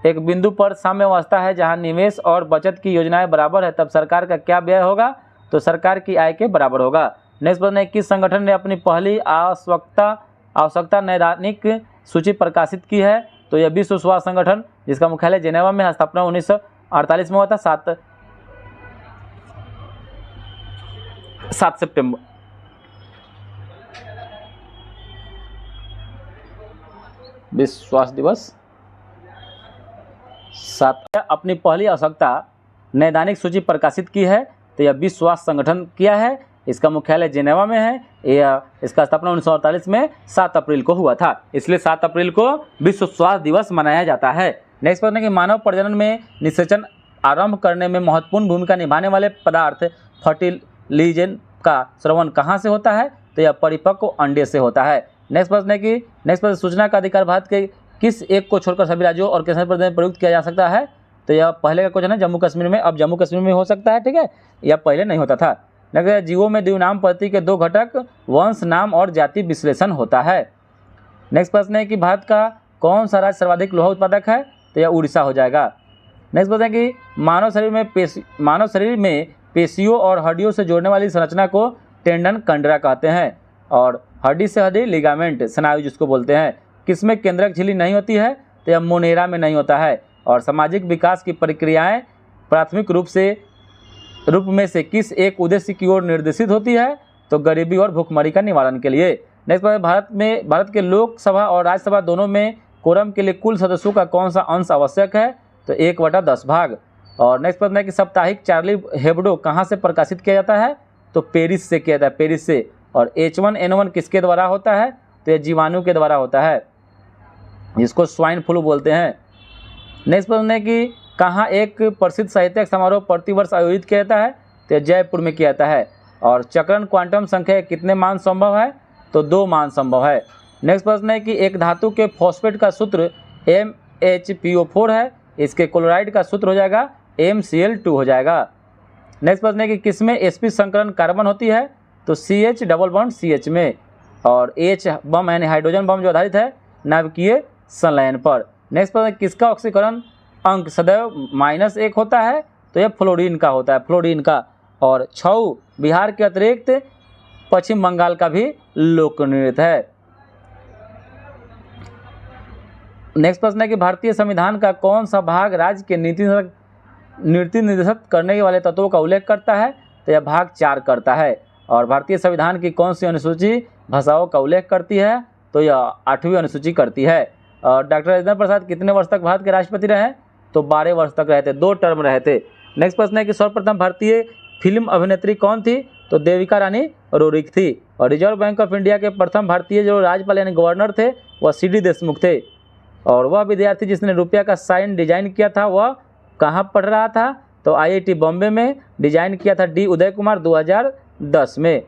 एक बिंदु पर साम्यावस्था है जहां निवेश और बचत की योजनाएं बराबर है, तब सरकार का क्या व्यय होगा, तो सरकार की आय के बराबर होगा। नेक्स्ट प्रश्न है किस संगठन ने अपनी पहली आवश्यकता नैदानिक सूची प्रकाशित की है, तो यह विश्व स्वास्थ्य संगठन जिसका मुख्यालय जेनेवा में, स्थापना 1948 में हुआ था, 7 सितंबर। विश्व स्वास्थ्य दिवस 7। अपनी पहली आवश्यकता नैदानिक सूची प्रकाशित की है, तो यह विश्व स्वास्थ्य संगठन किया है, इसका मुख्यालय जेनेवा में है, यह इसका स्थापना 1948 में 7 अप्रैल को हुआ था, इसलिए 7 अप्रैल को विश्व स्वास्थ्य दिवस मनाया जाता है। नेक्स्ट प्रश्न है कि मानव प्रजनन में निषेचन आरंभ करने में महत्वपूर्ण भूमिका निभाने वाले पदार्थ फर्टिलाइजेशन का स्रवण कहाँ से होता है, तो यह परिपक्व अंडे से होता है। नेक्स्ट प्रश्न है कि नेक्स्ट प्रश्न, सूचना का अधिकार भारत के किस एक को छोड़कर सभी राज्यों और केंद्र प्रदेश में प्रयुक्त किया जा सकता है, तो यह पहले का क्वेश्चन है जम्मू कश्मीर में, अब जम्मू कश्मीर में हो सकता है, ठीक है, यह पहले नहीं होता था। नेक्स्ट, जीवों में द्विनाम पद्धति के 2 घटक वंश, नाम और जाति विश्लेषण होता है। नेक्स्ट प्रश्न है कि भारत का कौन सा राज्य सर्वाधिक लोहा उत्पादक है, तो यह उड़ीसा हो जाएगा। नेक्स्ट प्रश्न है कि मानव शरीर में पेशियों और हड्डियों से जोड़ने वाली संरचना को टेंडन कंडरा कहते हैं, और हड्डी से हड्डी लिगामेंट स्नायु जिसको बोलते हैं। किसमें केंद्रक झिल्ली नहीं होती है, तो यह मोनेरा में नहीं होता है। और सामाजिक विकास की प्रक्रियाएं प्राथमिक रूप में से किस एक उद्देश्य की ओर निर्देशित होती है, तो गरीबी और भूखमरी का निवारण के लिए। नेक्स्ट बात, भारत के लोकसभा और राज्यसभा दोनों में कोरम के लिए कुल सदस्यों का कौन सा अंश आवश्यक है, तो 1/10 भाग। और नेक्स्ट प्रश्न है कि साप्ताहिक चार्ली हेब्डो कहाँ से प्रकाशित किया जाता है, तो पेरिस से किया जाता है, पेरिस से। और H1N1 किसके द्वारा होता है, तो यह जीवाणु के द्वारा होता है, जिसको स्वाइन फ्लू बोलते हैं। नेक्स्ट प्रश्न है कि कहाँ एक प्रसिद्ध साहित्यिक समारोह प्रतिवर्ष आयोजित किया जाता है, तो यह जयपुर में किया जाता है। और चक्रण क्वांटम संख्या कितने मान संभव है, तो 2 मान संभव है। नेक्स्ट प्रश्न है कि एक धातु के फॉस्फेट का सूत्र MHPO4 है, इसके क्लोराइड का सूत्र हो जाएगा MCl2 हो जाएगा। नेक्स्ट प्रश्न है कि किसमें sp संकरण कार्बन होती है, तो CH डबल बॉन्ड CH में। और H बम यानी हाइड्रोजन बम जो आधारित है नाभिकीय संलयन पर। नेक्स्ट प्रश्न, किसका ऑक्सीकरण अंक सदैव -1 होता है, तो यह फ्लोरीन का होता है, फ्लोरीन का। और 6 बिहार के अतिरिक्त पश्चिम बंगाल का भी लोक नृत्य है। नेक्स्ट प्रश्न है कि भारतीय संविधान का कौन सा भाग राज्य के नीति निर्देशित करने वाले तत्वों का उल्लेख करता है, तो यह भाग 4 करता है। और भारतीय संविधान की कौन सी अनुसूची भाषाओं का उल्लेख करती है, तो यह 8वीं अनुसूची करती है। और डॉक्टर राजेंद्र प्रसाद कितने वर्ष तक भारत के राष्ट्रपति रहे, तो 12 वर्ष तक रहे थे, 2 टर्म रहे थे। नेक्स्ट प्रश्न है कि सर्वप्रथम भारतीय फिल्म अभिनेत्री कौन थी, तो देविका रानी रोरिक थी। और रिजर्व बैंक ऑफ इंडिया के प्रथम भारतीय जो राज्यपाल यानी गवर्नर थे वह CD देशमुख थे। और वह विद्यार्थी जिसने रुपया का साइन डिजाइन किया था वह कहाँ पढ़ रहा था, तो IIT बॉम्बे में डिजाइन किया था D उदय कुमार 2010 में।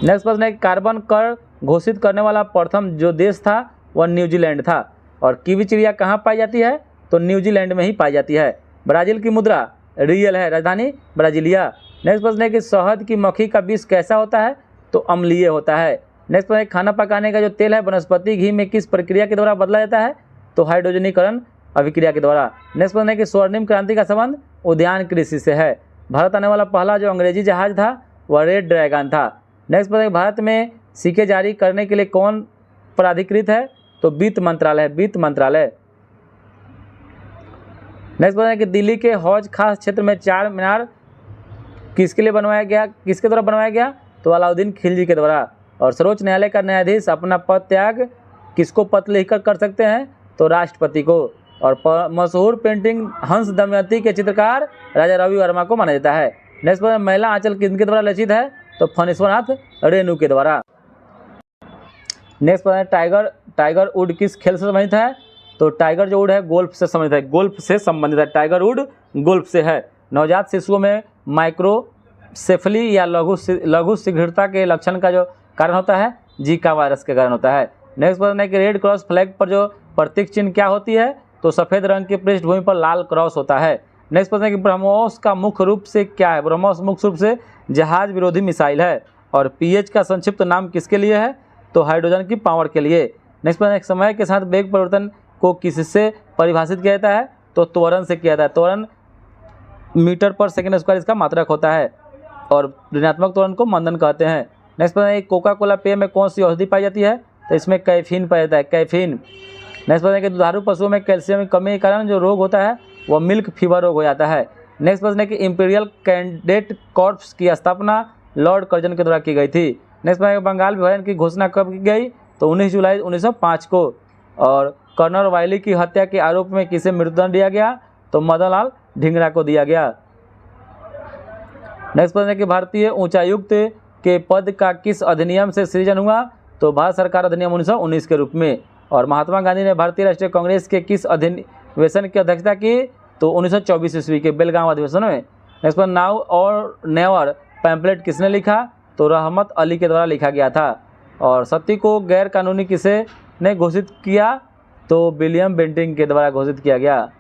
नेक्स्ट प्रश्न है कार्बन कर घोषित करने वाला प्रथम जो देश था वह न्यूजीलैंड था। और कीवी चिड़िया कहाँ पाई जाती है, तो न्यूजीलैंड में ही पाई जाती है। ब्राज़ील की मुद्रा रियल है, राजधानी ब्राजीलिया। नेक्स्ट प्रश्न है कि शहद की मक्खी का विष कैसा होता है, तो अम्लीय होता है। नेक्स्ट प्रश्न है खाना पकाने का जो तेल है वनस्पति घी में किस प्रक्रिया के द्वारा बदला जाता है, तो हाइड्रोजनीकरण अभिक्रिया के द्वारा। नेक्स्ट प्रश्न है कि स्वर्णिम क्रांति का संबंध उद्यान कृषि से है। भारत आने वाला पहला जो अंग्रेजी जहाज था वह रेड ड्रैगन था। नेक्स्ट प्रश्न है भारत में सिक्के जारी करने के लिए कौन प्राधिकृत है, तो वित्त मंत्रालय, वित्त मंत्रालय। नेक्स्ट प्रश्न है कि दिल्ली के हौज खास क्षेत्र में 4 मीनार किसके लिए बनवाया गया, किसके द्वारा बनवाया गया, तो अलाउद्दीन खिलजी के द्वारा। और सर्वोच्च न्यायालय का न्यायाधीश अपना पद त्याग किसको पत्र लिखकर कर सकते हैं, तो राष्ट्रपति को। और मशहूर पेंटिंग हंस दमयंती के चित्रकार राजा रवि वर्मा को माना जाता है। नेक्स्ट प्रश्न, महिला आंचल किनके द्वारा रचित है, तो फणीश्वरनाथ रेणु के द्वारा। नेक्स्ट प्रश्न, टाइगर वुड किस खेल से संबंधित है, तो टाइगर जो वुड है गोल्फ से संबंधित है, गोल्फ से संबंधित है, टाइगर वुड गोल्फ से है। नवजात शिशुओं में माइक्रोसेफली या लघु शीघ्रता के लक्षण का जो कारण होता है जीका वायरस के कारण होता है। नेक्स्ट प्रश्न है कि रेड क्रॉस फ्लैग पर जो प्रतीक चिन्ह क्या होती है, तो सफ़ेद रंग की पृष्ठभूमि पर लाल क्रॉस होता है। नेक्स्ट प्रश्न है कि ब्रह्मोस का मुख्य रूप से क्या है, ब्रह्मोस मुख्य रूप से जहाज विरोधी मिसाइल है। और पीएच का संक्षिप्त नाम किसके लिए है, तो हाइड्रोजन की पावर के लिए। नेक्स्ट प्रश्न, समय के साथ वेग परिवर्तन को किससे परिभाषित किया जाता है, तो त्वरण से किया जाता है। त्वरण मीटर पर सेकंड स्क्वायर इसका मात्रक होता है। और ऋणात्मक त्वरण को मंदन कहते हैं। नेक्स्ट प्रश्न है कोका कोला पेय में कौन सी औषधि पाई जाती है, तो इसमें कैफीन पाया जाता है, कैफीन। नेक्स्ट प्रश्न है कि दुधारू पशुओं में कैल्शियम की कमी के कारण जो रोग होता है वह मिल्क फीवर रोग हो जाता है। नेक्स्ट प्रश्न है कि इंपीरियल कैडेट कॉर्प्स की स्थापना लॉर्ड कर्जन के द्वारा की गई थी। नेक्स्ट प्रश्न है कि बंगाल विभाजन की घोषणा कब की गई, तो 19 जुलाई 1905 को। और कर्नल वायली की हत्या के आरोप में किसे मृत्युदंड दिया गया, तो मदन लाल ढींगरा को दिया गया। नेक्स्ट प्रश्न है कि भारतीय उच्चायुक्त के पद का किस अधिनियम से सृजन हुआ, तो भारत सरकार अधिनियम 1919 के रूप में। और महात्मा गांधी ने भारतीय राष्ट्रीय कांग्रेस के किस अधिवेशन की अध्यक्षता की, तो 1924 ईस्वी के बेलगांव अधिवेशन में। नेक्स्ट पर नाउ और नेवर पैम्पलेट किसने लिखा, तो रहमत अली के द्वारा लिखा गया था। और सती को गैर कानूनी किसे ने घोषित किया, तो विलियम बेंटिंग के द्वारा घोषित किया गया।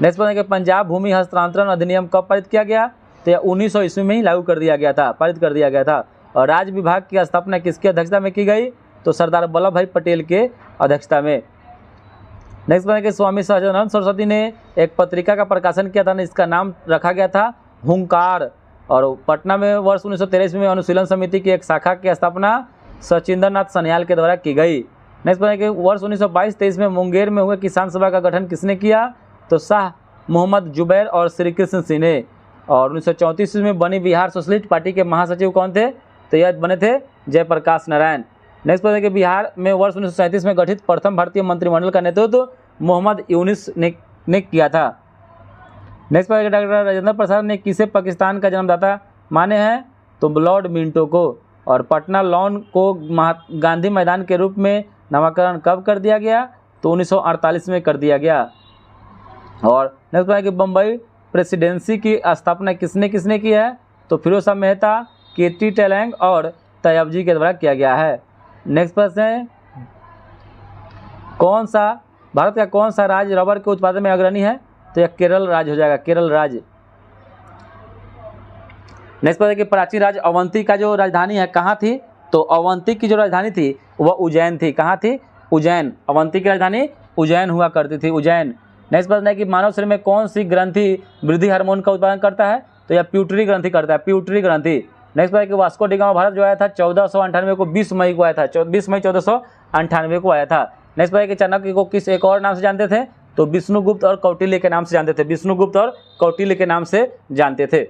नेक्स्ट प्रश्न है कि पंजाब भूमि हस्तांतरण अधिनियम कब पारित किया गया, तो यह 1900 ईस्वी में ही लागू कर दिया गया था, पारित कर दिया गया था। और राज्य विभाग की स्थापना किसकी अध्यक्षता में की गई, तो सरदार वल्लभ भाई पटेल के अध्यक्षता में। नेक्स्ट प्रश्न है कि स्वामी सहजानंद सरस्वती ने एक पत्रिका का प्रकाशन किया था, इसका नाम रखा गया था हुंकार। और पटना में वर्ष 1913 में अनुशीलन समिति की एक शाखा की स्थापना सचिंद्र नाथ सन्याल के द्वारा की गई। नेक्स्ट प्रश्न है कि वर्ष 1922-23 में मुंगेर में हुए किसान सभा का गठन किसने किया, तो शाह मोहम्मद जुबैर और श्री कृष्ण सिंह ने। और 1934 में बनी बिहार सोशलिस्ट पार्टी के महासचिव कौन थे, तो यह बने थे जयप्रकाश नारायण। नेक्स्ट प्रश्न है कि बिहार में वर्ष 1937 में गठित प्रथम भारतीय मंत्रिमंडल का नेतृत्व मोहम्मद यूनिस ने किया था। नेक्स्ट प्रश्न है कि डॉक्टर राजेंद्र प्रसाद ने किसे पाकिस्तान का जन्मदाता माने हैं, तो लॉर्ड मिंटो को। और पटना लॉन को गांधी मैदान के रूप में नामकरण कब कर दिया गया, तो 1948 में कर दिया गया। और नेक्स्ट प्रश्न है कि बम्बई प्रेसिडेंसी की स्थापना किसने किसने की है, तो फिरोज शाह मेहता, केटी टेलैंग और तैयबजी के द्वारा किया गया है। नेक्स्ट प्रश्न है भारत का कौन सा राज्य रबर के उत्पादन में अग्रणी है, तो यह केरल राज्य हो जाएगा, केरल राज्य। नेक्स्ट प्रश्न है कि प्राचीन राज्य अवंती का जो राजधानी है कहाँ थी, तो अवंती की जो राजधानी थी वह उज्जैन थी। कहाँ थी, उज्जैन। अवंती की राजधानी उज्जैन हुआ करती थी, उज्जैन। नेक्स्ट प्रश्न है कि मानव शरीर में कौन सी ग्रंथि वृद्धि हार्मोन का उत्पादन करता है, तो यह प्यूटरी ग्रंथि करता है, प्यूटरी ग्रंथि। नेक्स्ट प्रश्न है कि वास्को डी गामा भारत जो आया था 1498 को, 20 मई को आया था, 20 मई 1498 को आया था। नेक्स्ट प्रश्न है कि चाणक्य को किस एक और नाम से जानते थे, तो विष्णुगुप्त और कौटिल्य के नाम से जानते थे, विष्णुगुप्त और कौटिल्य के नाम से जानते थे,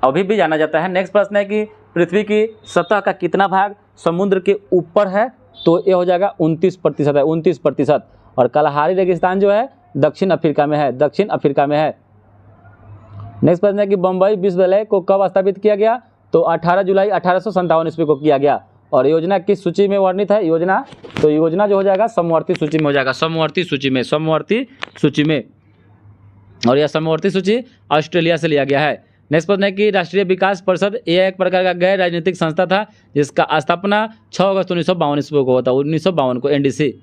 अभी भी जाना जाता है। नेक्स्ट प्रश्न है कि पृथ्वी की सतह का कितना भाग समुद्र के ऊपर है, तो ये हो जाएगा 29% है, 29%। और कलहारी रेगिस्तान जो है दक्षिण अफ्रीका में है, दक्षिण अफ्रीका में है। नेक्स्ट प्रश्न है कि बम्बई विश्वविद्यालय को कब स्थापित किया गया, तो 18 जुलाई 1857 ईस्वी को किया गया। और योजना किस सूची में वर्णित है, योजना, तो योजना जो हो जाएगा समवर्ती सूची में हो जाएगा, समवर्ती सूची में, समवर्ती सूची में। और यह समवर्ती सूची ऑस्ट्रेलिया से लिया गया है। नेक्स्ट प्रश्न है कि राष्ट्रीय विकास परिषद यह एक प्रकार का गैर राजनीतिक संस्था था जिसका स्थापना 6 अगस्त 1952 ईस्वी को होता, 1952 को, एनडीसी।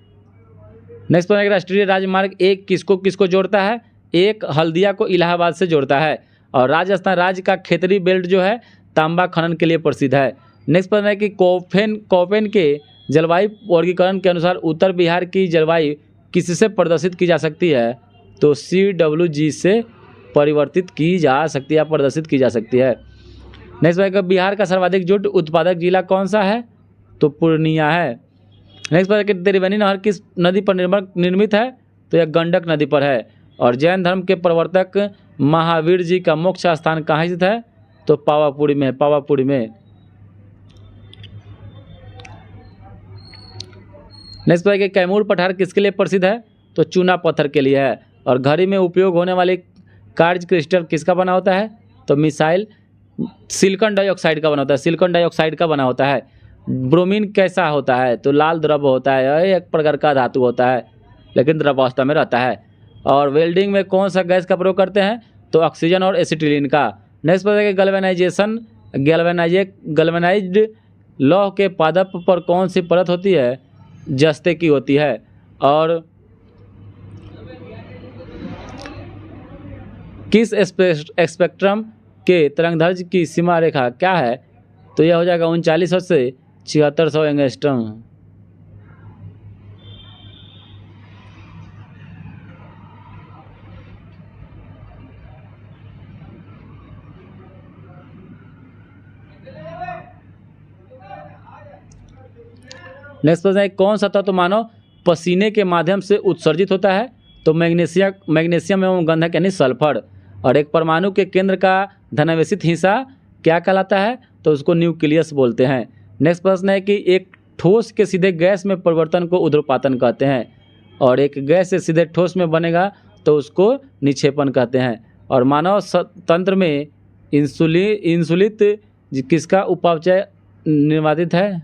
नेक्स्ट प्रश्न है कि राष्ट्रीय राजमार्ग एक किसको किसको जोड़ता है, एक हल्दिया को इलाहाबाद से जोड़ता है। और राजस्थान राज्य का खेतरी बेल्ट जो है तांबा खनन के लिए प्रसिद्ध है। नेक्स्ट प्रश्न है कि कोपेन के जलवायु वर्गीकरण के अनुसार उत्तर बिहार की जलवायु किससे प्रदर्शित की जा सकती है, तो CWG से परिवर्तित की जा सकती है या प्रदर्शित की जा सकती है। नेक्स्ट है कि बिहार का सर्वाधिक जूट उत्पादक जिला कौन सा है, तो पूर्णिया है। नेक्स्ट है कि त्रिवेणी नहर किस नदी पर निर्मित है, तो यह गंडक नदी पर है। और जैन धर्म के प्रवर्तक महावीर जी का मोक्ष स्थान कहाँ स्थित है, तो पावापुरी में, पावापुरी में। नेक्स्ट है कि कैमूर पठार किसके लिए प्रसिद्ध है, तो चूना पत्थर के लिए है। और घड़ी में उपयोग होने वाले कार्ज क्रिस्टल किसका बना होता है, तो मिसाइल सिलिकॉन डाइऑक्साइड का बना होता है, सिलिकॉन डाइऑक्साइड का बना होता है। ब्रोमीन कैसा होता है, तो लाल द्रव होता है, एक प्रकार का धातु होता है लेकिन द्रवावस्था में रहता है। और वेल्डिंग में कौन सा गैस का प्रयोग करते हैं, तो ऑक्सीजन और एसिटिलीन का। नेक्स्ट पता है कि गैल्वेनाइज्ड लौह के पादप पर कौन सी परत होती है, जस्ते की होती है। और किस स्पेक्ट्रम के तरंगदैर्घ्य की सीमा रेखा क्या है, तो यह हो जाएगा 3900 से 7600 एंगस्ट्रॉम। नेक्स्ट प्रश्न है कौन सा तत्व मानव पसीने के माध्यम से उत्सर्जित होता है? तो मैग्नीशियम एवं गंधक यानी सल्फर। और एक परमाणु के केंद्र का धनावेशित हिस्सा क्या कहलाता है? तो उसको न्यूक्लियस बोलते हैं। नेक्स्ट प्रश्न है कि एक ठोस के सीधे गैस में परिवर्तन को ऊर्ध्वपातन कहते हैं, और एक गैस से सीधे ठोस में बनेगा तो उसको निक्षेपण कहते हैं। और मानव तंत्र में इंसुलिन किसका उपापचय निर्वाधित है?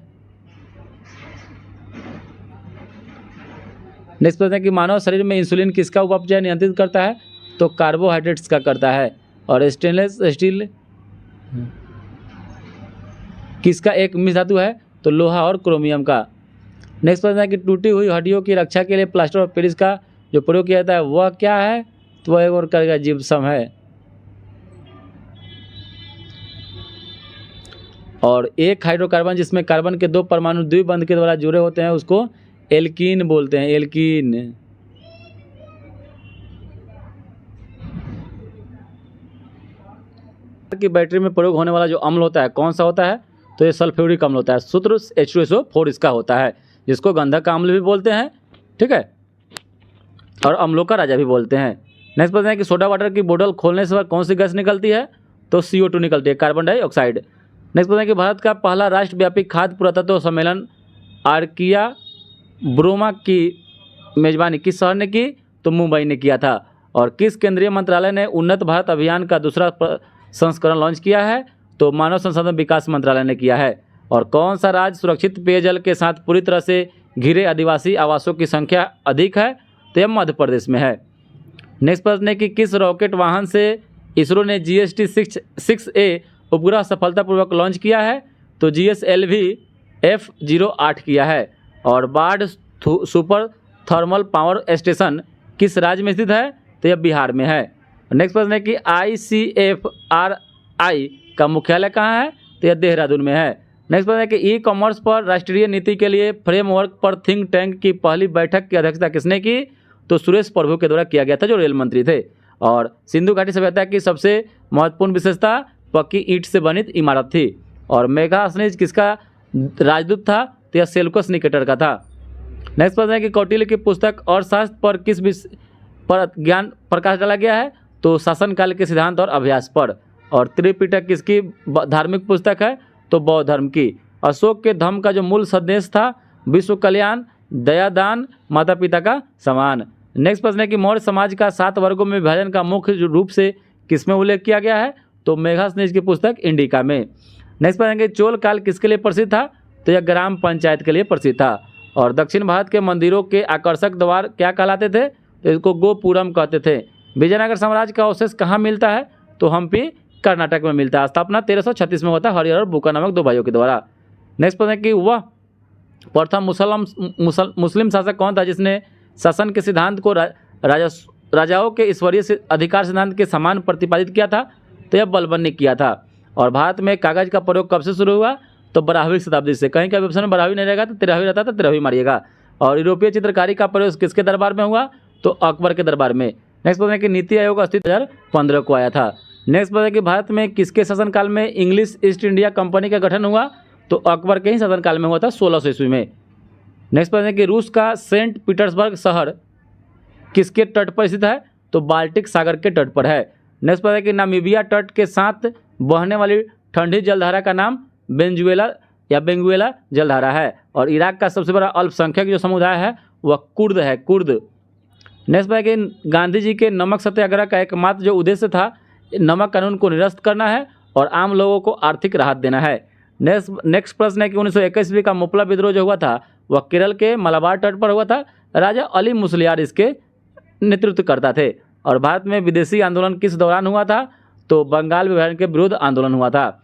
नेक्स्ट प्रश्न है कि मानव शरीर में इंसुलिन किसका उपापचय नियंत्रित करता है? तो कार्बोहाइड्रेट्स का करता है। और स्टेनलेस स्टील किसका एक मिश्र धातु है? तो लोहा और क्रोमियम का। नेक्स्ट प्रश्न है कि टूटी हुई हड्डियों की रक्षा के लिए प्लास्टर ऑफ पेरिस का जो प्रयोग किया जाता है वह क्या है? तो वह एक और करेगा जिप्सम है। और एक हाइड्रोकार्बन जिसमें कार्बन के 2 परमाणु द्विबंध के द्वारा जुड़े होते हैं उसको एल्कीन बोलते हैं, एल्कीन। की बैटरी में प्रयोग होने वाला जो अम्ल होता है कौन सा होता है? तो ये सल्फ्यूरिक अम्ल होता है। सूत्र H2SO4 इसका होता है, जिसको गंधक का अम्ल भी बोलते हैं, ठीक है, और अम्लों का राजा भी बोलते हैं। नेक्स्ट प्रश्न है कि सोडा वाटर की बोतल खोलने से कौन सी गैस निकलती है? तो CO2 निकलती है, कार्बन डाइऑक्साइड। नेक्स्ट प्रश्न है कि भारत का पहला राष्ट्रव्यापी खाद्य पुरातत्व सम्मेलन आर्किया ब्रोमा की मेजबानी किस शहर ने की? तो मुंबई ने किया था। और किस केंद्रीय मंत्रालय ने उन्नत भारत अभियान का दूसरा संस्करण लॉन्च किया है? तो मानव संसाधन विकास मंत्रालय ने किया है। और कौन सा राज्य सुरक्षित पेयजल के साथ पूरी तरह से घिरे आदिवासी आवासों की संख्या अधिक है? तो यह मध्य प्रदेश में है। नेक्स्ट प्रश्न है कि किस रॉकेट वाहन से इसरो ने GST 6A उपग्रह सफलतापूर्वक लॉन्च किया है? तो GSLV F08 किया है। और बाढ़ सुपर थर्मल पावर स्टेशन किस राज्य में स्थित है? तो यह बिहार में है। नेक्स्ट प्रश्न है कि ICFRI का मुख्यालय कहाँ है? तो यह देहरादून में है। नेक्स्ट प्रश्न है कि ई-कॉमर्स पर राष्ट्रीय नीति के लिए फ्रेमवर्क पर थिंक टैंक की पहली बैठक की अध्यक्षता किसने की? तो सुरेश प्रभु के द्वारा किया गया था, जो रेल मंत्री थे। और सिंधु घाटी सभ्यता की सबसे महत्वपूर्ण विशेषता पक्की ईंट से बनी इमारत थी। और मेघासनीज किसका राजदूत था? तो यह सेल्यूकस निकेटर का था। नेक्स्ट प्रश्न है कि कौटिल्य की पुस्तक अर्थशास्त्र पर किस विषय पर ज्ञान प्रकाश डाला गया है? तो शासनकाल के सिद्धांत और अभ्यास पर। और त्रिपिटक किसकी धार्मिक पुस्तक है? तो बौद्ध धर्म की। अशोक के धम्म का जो मूल संदेश था विश्व कल्याण, दया, दान, माता पिता का सम्मान। नेक्स्ट प्रश्न है कि मौर्य समाज का 7 वर्गों में विभाजन का मुख्य रूप से किसमें उल्लेख किया गया है? तो मेघासनीज की पुस्तक इंडिका में। नेक्स्ट प्रश्न है कि चोल काल किसके लिए प्रसिद्ध था? तो यह ग्राम पंचायत के लिए प्रसिद्ध था। और दक्षिण भारत के मंदिरों के आकर्षक द्वार क्या कहलाते थे? तो इसको गोपुरम कहते थे। विजयनगर साम्राज्य का अवशेष कहाँ मिलता है? तो हम्पी कर्नाटक में मिलता है। स्थापना 1336 में होता है हरिहर और बुक्का नामक 2 भाइयों के द्वारा। नेक्स्ट प्रश्न है कि वह प्रथम मुस्लिम शासक कौन था जिसने शासन के सिद्धांत को राजाओं के ईश्वरीय अधिकार सिद्धांत के समान प्रतिपादित किया था? तो यह बलबन ने किया था। और भारत में कागज का प्रयोग कब से शुरू हुआ? तो 12वीं शताब्दी से। कहीं का भी ऑप्शन में 12वीं नहीं रहेगा तो 13वीं रहता था, 13वीं मारिएगा। और यूरोपीय चित्रकारी का प्रयोग किसके दरबार में हुआ? तो अकबर के दरबार में। नेक्स्ट प्रश्न है कि नीति आयोग अस्तित्व 2015 को आया था। नेक्स्ट प्रश्न है कि भारत में किसके शासनकाल में इंग्लिश ईस्ट इंडिया कंपनी का गठन हुआ? तो अकबर के ही शासनकाल में हुआ था 1600 ईस्वी में। नेक्स्ट प्रश्न है कि रूस का सेंट पीटर्सबर्ग शहर किसके तट पर स्थित है? तो बाल्टिक सागर के तट पर है। नेक्स्ट प्रश्न है कि नामीबिया तट के साथ बहने वाली ठंडी जलधारा का नाम बेंगुएला जलधारा है। और इराक का सबसे बड़ा अल्पसंख्यक जो समुदाय है वह कुर्द है, कुर्द। नेक्स्ट है कि गांधी जी के नमक सत्याग्रह का एकमात्र जो उद्देश्य था नमक कानून को निरस्त करना है और आम लोगों को आर्थिक राहत देना है। नेक्स्ट प्रश्न है कि 1921 ईस्वी का मुपला विद्रोह जो हुआ था वह केरल के मलाबार तट पर हुआ था। राजा अली मुसलियार इसके नेतृत्व करता थे। और भारत में विदेशी आंदोलन किस दौरान हुआ था? तो बंगाल विभाजन के विरुद्ध आंदोलन हुआ था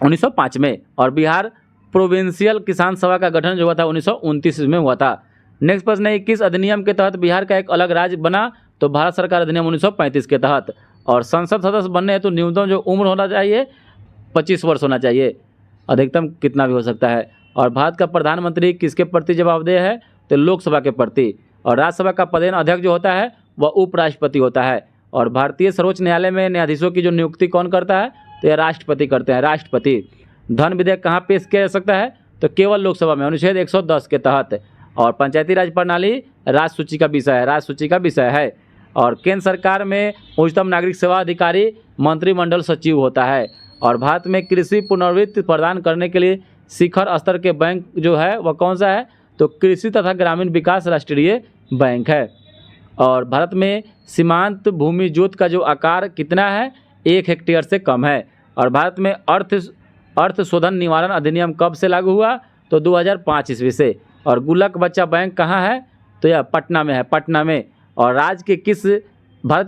1905 में। और बिहार प्रोविंशियल किसान सभा का गठन जो हुआ था 1929 में हुआ था। नेक्स्ट प्रश्न है किस अधिनियम के तहत बिहार का एक अलग राज्य बना? तो भारत सरकार अधिनियम 1935 के तहत। और संसद सदस्य बनने हेतु न्यूनतम जो उम्र होना चाहिए 25 वर्ष होना चाहिए, अधिकतम कितना भी हो सकता है। और भारत का प्रधानमंत्री किसके प्रति जवाबदेह है? तो लोकसभा के प्रति। और राज्यसभा का पदेन अध्यक्ष जो होता है वह उपराष्ट्रपति होता है। और भारतीय सर्वोच्च न्यायालय में न्यायाधीशों की जो नियुक्ति कौन करता है? तो यह राष्ट्रपति करते हैं, राष्ट्रपति। धन विधेयक कहाँ पेश किया जा सकता है? तो केवल लोकसभा में अनुच्छेद 110 के तहत। और पंचायती राज प्रणाली राज्य सूची का विषय है, राज्य सूची का विषय है। और केंद्र सरकार में उच्चतम नागरिक सेवा अधिकारी मंत्रिमंडल सचिव होता है। और भारत में कृषि पुनर्वित्त प्रदान करने के लिए शिखर स्तर के बैंक जो है वह कौन सा है, तो कृषि तथा ग्रामीण विकास राष्ट्रीय बैंक है। और भारत में सीमांत भूमि जोत का जो आकार कितना है, 1 हेक्टेयर से कम है। और भारत में अर्थ शोधन निवारण अधिनियम कब से लागू हुआ, तो 2005 ईस्वी से। और गुल्लक बच्चा बैंक कहाँ है, तो यह पटना में है, पटना में। और भारत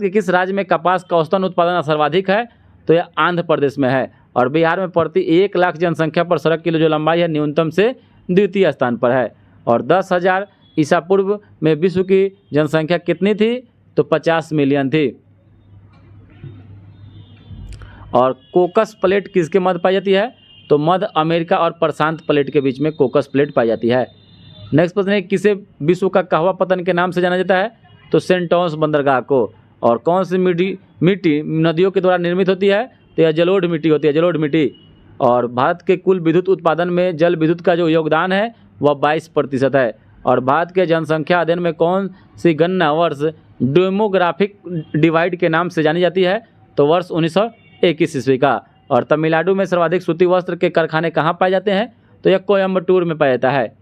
के किस राज्य में कपास का औसतन उत्पादन सर्वाधिक है, तो यह आंध्र प्रदेश में है। और बिहार में प्रति 1 लाख जनसंख्या पर सड़क की जो लंबाई है न्यूनतम से द्वितीय स्थान पर है। और 10,000 ईसा पूर्व में विश्व की जनसंख्या कितनी थी, तो 50 मिलियन थी। और कोकस प्लेट किसके मध्य पाई जाती है, तो मध्य अमेरिका और प्रशांत प्लेट के बीच में कोकस प्लेट पाई जाती है। नेक्स्ट प्रश्न है, किसे विश्व का कहवा पतन के नाम से जाना जाता है, तो सेंट टॉम्स बंदरगाह को। और कौन सी मिट्टी नदियों के द्वारा निर्मित होती है, तो यह जलोढ़ मिट्टी होती है, जलोढ़ मिट्टी। और भारत के कुल विद्युत उत्पादन में जल विद्युत का जो योगदान है वह 22% है। और भारत के जनसंख्या अध्ययन में कौन सी गणना वर्ष डेमोग्राफिक डिवाइड के नाम से जानी जाती है, तो वर्ष 1921 ईस्वी का। और तमिलनाडु में सर्वाधिक सूती वस्त्र के कारखाने कहाँ पाए जाते हैं, तो यह कोयम्बटूर में पाया जाता है।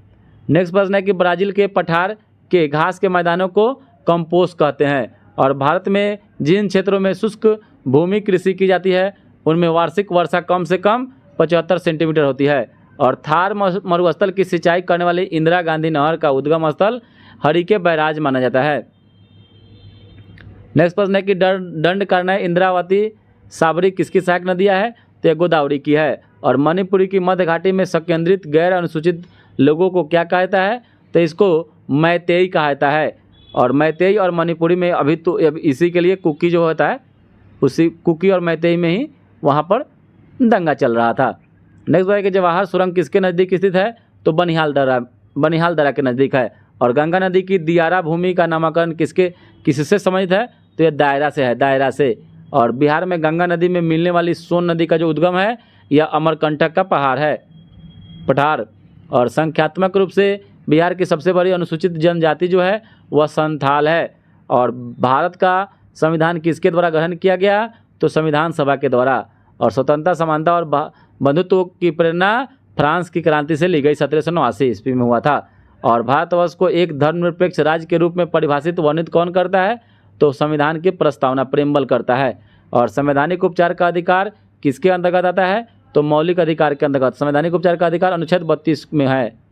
नेक्स्ट प्रश्न है कि ब्राज़ील के पठार के घास के मैदानों को कंपोस्ट कहते हैं। और भारत में जिन क्षेत्रों में शुष्क भूमि कृषि की जाती है उनमें वार्षिक वर्षा कम से कम 75 सेंटीमीटर होती है। और थार मरुस्थल की सिंचाई करने वाली इंदिरा गांधी नहर का उद्गम स्थल हरिके बैराज माना जाता है। नेक्स्ट प्रश्न है कि दंडकारण्य, इंद्रावती, साबरी किसकी सहायक नदियाँ है, तो यह गोदावरी की है। और मणिपुरी की मध्य घाटी में संकेंद्रित गैर अनुसूचित लोगों को क्या कहा जाता है, तो इसको मैतेई कहा जाता है। और मैतेई और मणिपुरी में अभी तो इसी के लिए कुकी जो होता है, उसी कुकी और मैतेई में ही वहाँ पर दंगा चल रहा था। नेक्स्ट बात है कि जवाहर सुरंग किसके नज़दीक स्थित है, तो बनिहाल दर्रा के नज़दीक है। और गंगा नदी की दियारा भूमि का नामकरण किससे संबंधित है, तो यह दायरा से है, दायरा से। और बिहार में गंगा नदी में मिलने वाली सोन नदी का जो उद्गम है यह अमरकंटक का पठार। और संख्यात्मक रूप से बिहार की सबसे बड़ी अनुसूचित जनजाति जो है वह संथाल है। और भारत का संविधान किसके द्वारा ग्रहण किया गया, तो संविधान सभा के द्वारा। और स्वतंत्रता, समानता और बंधुत्व की प्रेरणा फ्रांस की क्रांति से ली गई 1789 ईस्वी में हुआ था। और भारतवर्ष को एक धर्मनिरपेक्ष राज्य के रूप में परिभाषित वर्णित कौन करता है, तो संविधान की प्रस्तावना प्रेमबल करता है। और संवैधानिक उपचार का अधिकार किसके अंतर्गत आता है, तो मौलिक अधिकार के अंतर्गत संवैधानिक उपचार का अधिकार अनुच्छेद 32 में है।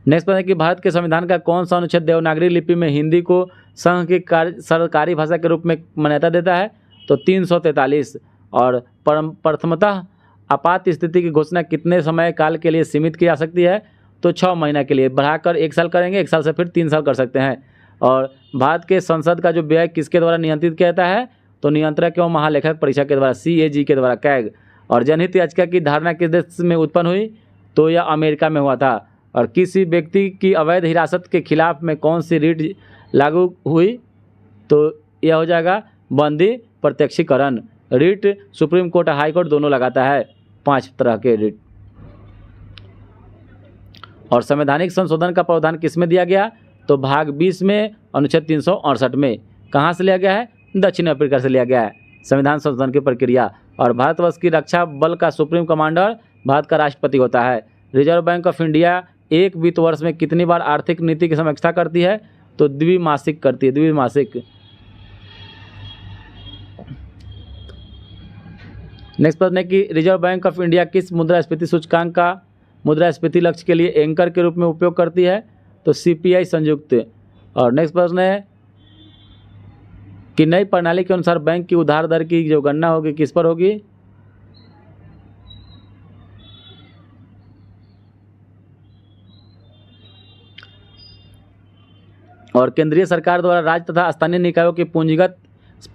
नेक्स्ट प्रश्न है कि भारत के संविधान का कौन सा अनुच्छेद देवनागरी लिपि में हिंदी को संघ की सरकारी भाषा के रूप में मान्यता देता है, तो 343। और प्रथमतः आपात स्थिति की घोषणा कितने समय काल के लिए सीमित की जा सकती है, तो 6 महीना के लिए, बढ़ाकर 1 साल करेंगे, 1 साल से फिर 3 साल कर सकते हैं। और भारत के संसद का जो व्यय किसके द्वारा नियंत्रित किया जाता है, तो नियंत्रक एवं महालेखक परीक्षा के द्वारा, CAG के द्वारा, कैग। और जनहित याचिका की धारणा किस देश में उत्पन्न हुई, तो यह अमेरिका में हुआ था। और किसी व्यक्ति की अवैध हिरासत के खिलाफ में कौन सी रीट लागू हुई, तो यह हो जाएगा बंदी प्रत्यक्षीकरण writ. Supreme court, high court दोनों लगाता है 5 तरह के रीट। और संवैधानिक संशोधन का प्रावधान किसमें दिया गया, तो भाग 20 में अनुच्छेद 368 में। कहाँ से लिया गया है, दक्षिण अफ्रीका से लिया गया है संविधान संशोधन की प्रक्रिया। और भारतवर्ष की रक्षा बल का सुप्रीम कमांडर भारत का राष्ट्रपति होता है। रिजर्व बैंक ऑफ इंडिया एक वित्त वर्ष में कितनी बार आर्थिक नीति की समीक्षा करती है, तो द्विमासिक करती है, द्विमासिक। नेक्स्ट प्रश्न है कि रिजर्व बैंक ऑफ इंडिया किस मुद्रास्फीति सूचकांक का मुद्रास्फीति लक्ष्य के लिए एंकर के रूप में उपयोग करती है, तो CPI संयुक्त। और नेक्स्ट प्रश्न है कि नई प्रणाली के अनुसार बैंक की उधार दर की जो गणना होगी किस पर होगी, और केंद्रीय सरकार द्वारा राज्य तथा स्थानीय निकायों की पूंजीगत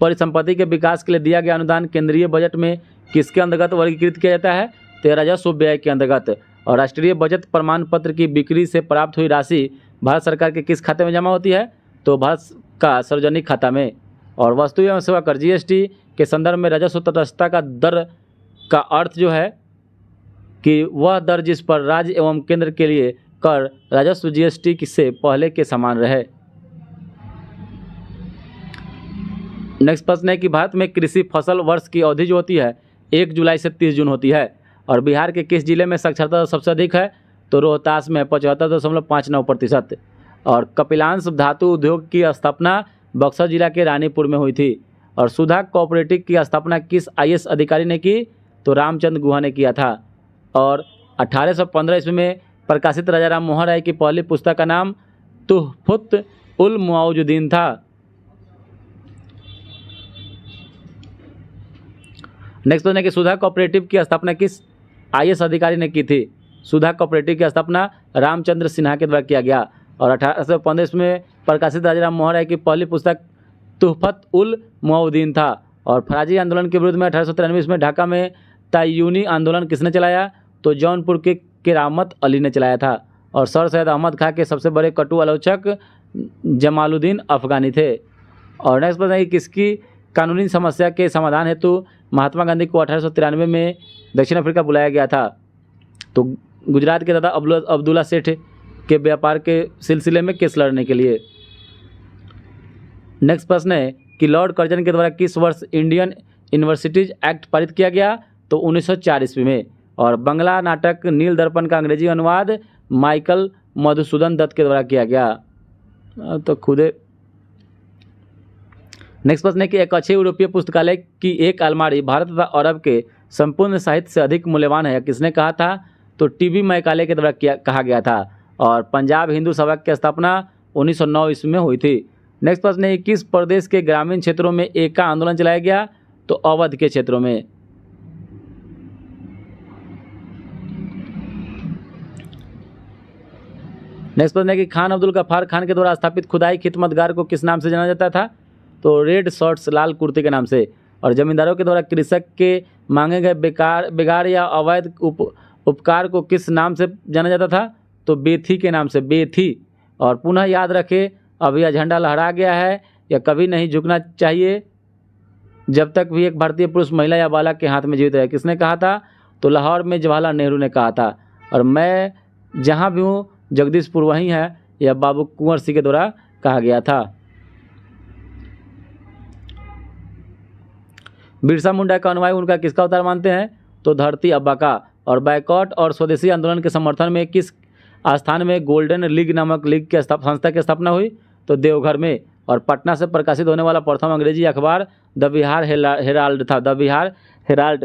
परिसंपत्ति के विकास के लिए दिया गया अनुदान केंद्रीय बजट में किसके अंतर्गत वर्गीकृत किया जाता है, तो राजस्व व्यय के अंतर्गत। और राष्ट्रीय बचत प्रमाण पत्र की बिक्री से प्राप्त हुई राशि भारत सरकार के किस खाते में जमा होती है, तो भारत का सार्वजनिक खाता में। और वस्तु एवं सेवा कर GST के संदर्भ में राजस्व तटस्थता का दर का अर्थ जो है कि वह दर जिस पर राज्य एवं केंद्र के लिए कर राजस्व जीएसटी से पहले के समान रहे। नेक्स्ट प्रश्न है कि भारत में कृषि फसल वर्ष की अवधि जो होती है 1 जुलाई से 30 जून होती है और बिहार के किस जिले में साक्षरता सबसे अधिक है? तो रोहतास में 75.59%। और कपिलांश धातु उद्योग की स्थापना बक्सर जिला के रानीपुर में हुई थी। और सुधा कोऑपरेटिव की स्थापना किस आईएएस अधिकारी ने की? तो रामचंद्र गुहा ने किया था। और 1815 ईस्वी में प्रकाशित राजा राम मोहन राय की पहली पुस्तक का नाम तुहफत उल मुआवजुद्दीन था। नेक्स्ट प्रश्न है कि सुधा कोऑपरेटिव की स्थापना किस आईएएस अधिकारी ने की थी? सुधा कोऑपरेटिव की स्थापना रामचंद्र सिन्हा के द्वारा किया गया। और 1815 ईस्वी में प्रकाशित राजा राम मोहन राय की पहली पुस्तक तुहफत उल मुआवजुद्दीन था। और फराजी आंदोलन के विरुद्ध में 1893 ईस्वी में ढाका में तायूनी आंदोलन किसने चलाया? तो जौनपुर के किरामत अली ने चलाया था। और सर सैयद अहमद खां के सबसे बड़े कटु आलोचक जमालुद्दीन अफगानी थे। और नेक्स्ट प्रश्न है कि किसकी कानूनी समस्या के समाधान हेतु महात्मा गांधी को 1893 में दक्षिण अफ्रीका बुलाया गया था? तो गुजरात के दादा अब्दुल्ला सेठ के व्यापार के सिलसिले में केस लड़ने के लिए। नेक्स्ट प्रश्न है कि लॉर्ड कर्जन के द्वारा किस वर्ष इंडियन यूनिवर्सिटीज एक्ट पारित किया गया? तो 1904 ईस्वी में। और बंगला नाटक नील दर्पण का अंग्रेजी अनुवाद माइकल मधुसूदन दत्त के द्वारा किया गया। तो खुदे। नेक्स्ट प्रश्न है कि एक अच्छे यूरोपीय पुस्तकालय की एक अलमारी भारत तथा अरब के संपूर्ण साहित्य से अधिक मूल्यवान है, किसने कहा था? तो टीबी मैकाले के द्वारा कहा गया था। और पंजाब हिंदू सभा की स्थापना 1909 ईस्वी में हुई थी। नेक्स्ट प्रश्न है किस प्रदेश के ग्रामीण क्षेत्रों में एका आंदोलन चलाया गया? तो अवध के क्षेत्रों में। नेक्स्ट प्रश्न है कि खान अब्दुल गफ्फार खान के द्वारा स्थापित खुदाई खिदमतगार को किस नाम से जाना जाता था? तो रेड शर्ट्स लाल कुर्ते के नाम से। और जमींदारों के द्वारा कृषक के मांगे गए बेगार या अवैध उपकार को किस नाम से जाना जाता था? तो बेथी के नाम से, बेथी। और पुनः याद रखें अब यह झंडा लहरा गया है, या कभी नहीं झुकना चाहिए जब तक भी एक भारतीय पुरुष महिला या बालक के हाथ में जीवित है, किसने कहा था? तो लाहौर में जवाहरलाल नेहरू ने कहा था। और मैं जहाँ भी हूँ जगदीशपुर वहीं है, यह बाबू कुंवर सिंह के द्वारा कहा गया था। बिरसा मुंडा का अनुयायी उनका किसका अवतार मानते हैं? तो धरती अब्बा का। और बैकआउट और स्वदेशी आंदोलन के समर्थन में किस स्थान में गोल्डन लीग नामक लीग के संस्था की स्थापना हुई? तो देवघर में। और पटना से प्रकाशित होने वाला प्रथम अंग्रेजी अखबार द बिहार हेराल्ड था, द बिहार हेराल्ड।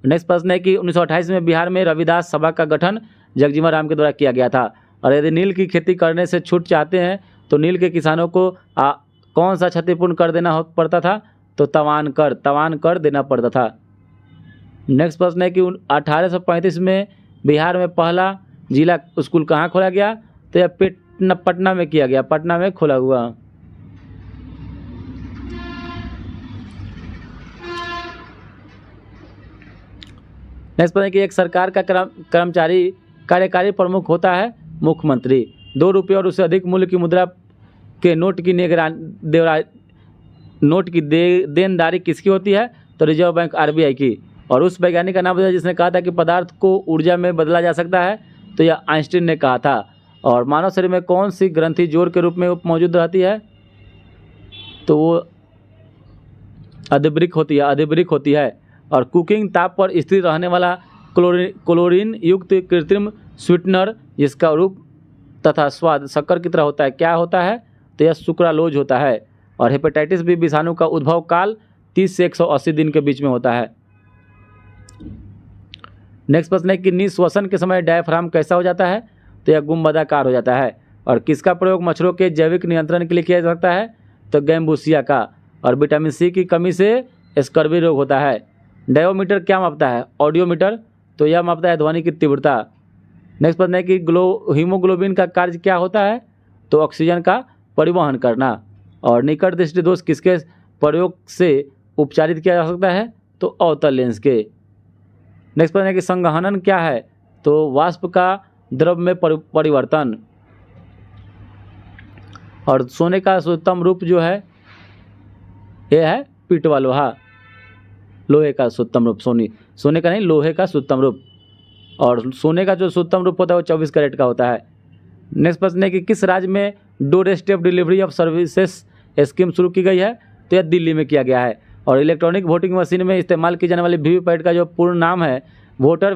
नेक्स्ट प्रश्न है कि 1928 में बिहार में रविदास सभा का गठन जगजीवन राम के द्वारा किया गया था। और यदि नील की खेती करने से छूट चाहते हैं तो नील के किसानों को कौन सा क्षतिपूर्ण कर देना पड़ता था? तो तवान कर देना पड़ता था। नेक्स्ट प्रश्न है कि 1835 में बिहार में पहला जिला स्कूल कहाँ खोला गया? तो यह पटना में किया गया, पटना में खोला हुआ। नेक्स्ट प्रश्न है कि एक सरकार का कर्मचारी कार्यकारी प्रमुख होता है मुख्यमंत्री। 2 रुपये और उससे अधिक मूल्य की मुद्रा के नोट की देनदारी किसकी होती है? तो रिजर्व बैंक आरबीआई की। और उस वैज्ञानिक का नाम बताया जिसने कहा था कि पदार्थ को ऊर्जा में बदला जा सकता है? तो यह आइंस्टीन ने कहा था। और मानव शरीर में कौन सी ग्रंथि जोड़ के रूप में मौजूद रहती है? तो वो अधिवृक्क होती है। और कुकिंग ताप पर स्थिर रहने वाला क्लोरीन युक्त कृत्रिम स्वीटनर जिसका रूप तथा स्वाद शक्कर की तरह होता है, क्या होता है? तो यह सुक्रालोज होता है। और हेपेटाइटिस बी विषाणु का उद्भव काल 30 से 180 दिन के बीच में होता है। नेक्स्ट प्रश्न है कि निःश्वसन के समय डायफ्राम कैसा हो जाता है? तो यह गुंबदाकार हो जाता है। और किसका प्रयोग मच्छरों के जैविक नियंत्रण के लिए किया जा सकता है? तो गैम्बूसिया का। और विटामिन सी की कमी से स्कर्वी रोग होता है। डायोमीटर क्या मापता है? ऑडियोमीटर। तो यह मापता है ध्वनि की तीव्रता। नेक्स्ट प्रश्न है कि हीमोग्लोबिन का कार्य क्या होता है? तो ऑक्सीजन का परिवहन करना। और निकट दृष्टि दोष किसके प्रयोग से उपचारित किया जा सकता है? तो अवतल लेंस के। नेक्स्ट प्रश्न है कि संघनन क्या है? तो वाष्प का द्रव में परिवर्तन। और सोने का शुद्धतम रूप जो है यह है पीटवा लोहा, लोहे का शुद्धतम रूप। सोने का नहीं, लोहे का शुद्धतम रूप। और सोने का जो शुद्धतम रूप होता है वो 24 कैरेट का होता है। नेक्स्ट प्रश्न है कि किस राज्य में door step delivery of services scheme शुरू की गई है? तो यह दिल्ली में किया गया है। और इलेक्ट्रॉनिक वोटिंग मशीन में इस्तेमाल की जाने वाली वीवीपैट का जो पूर्ण नाम है voter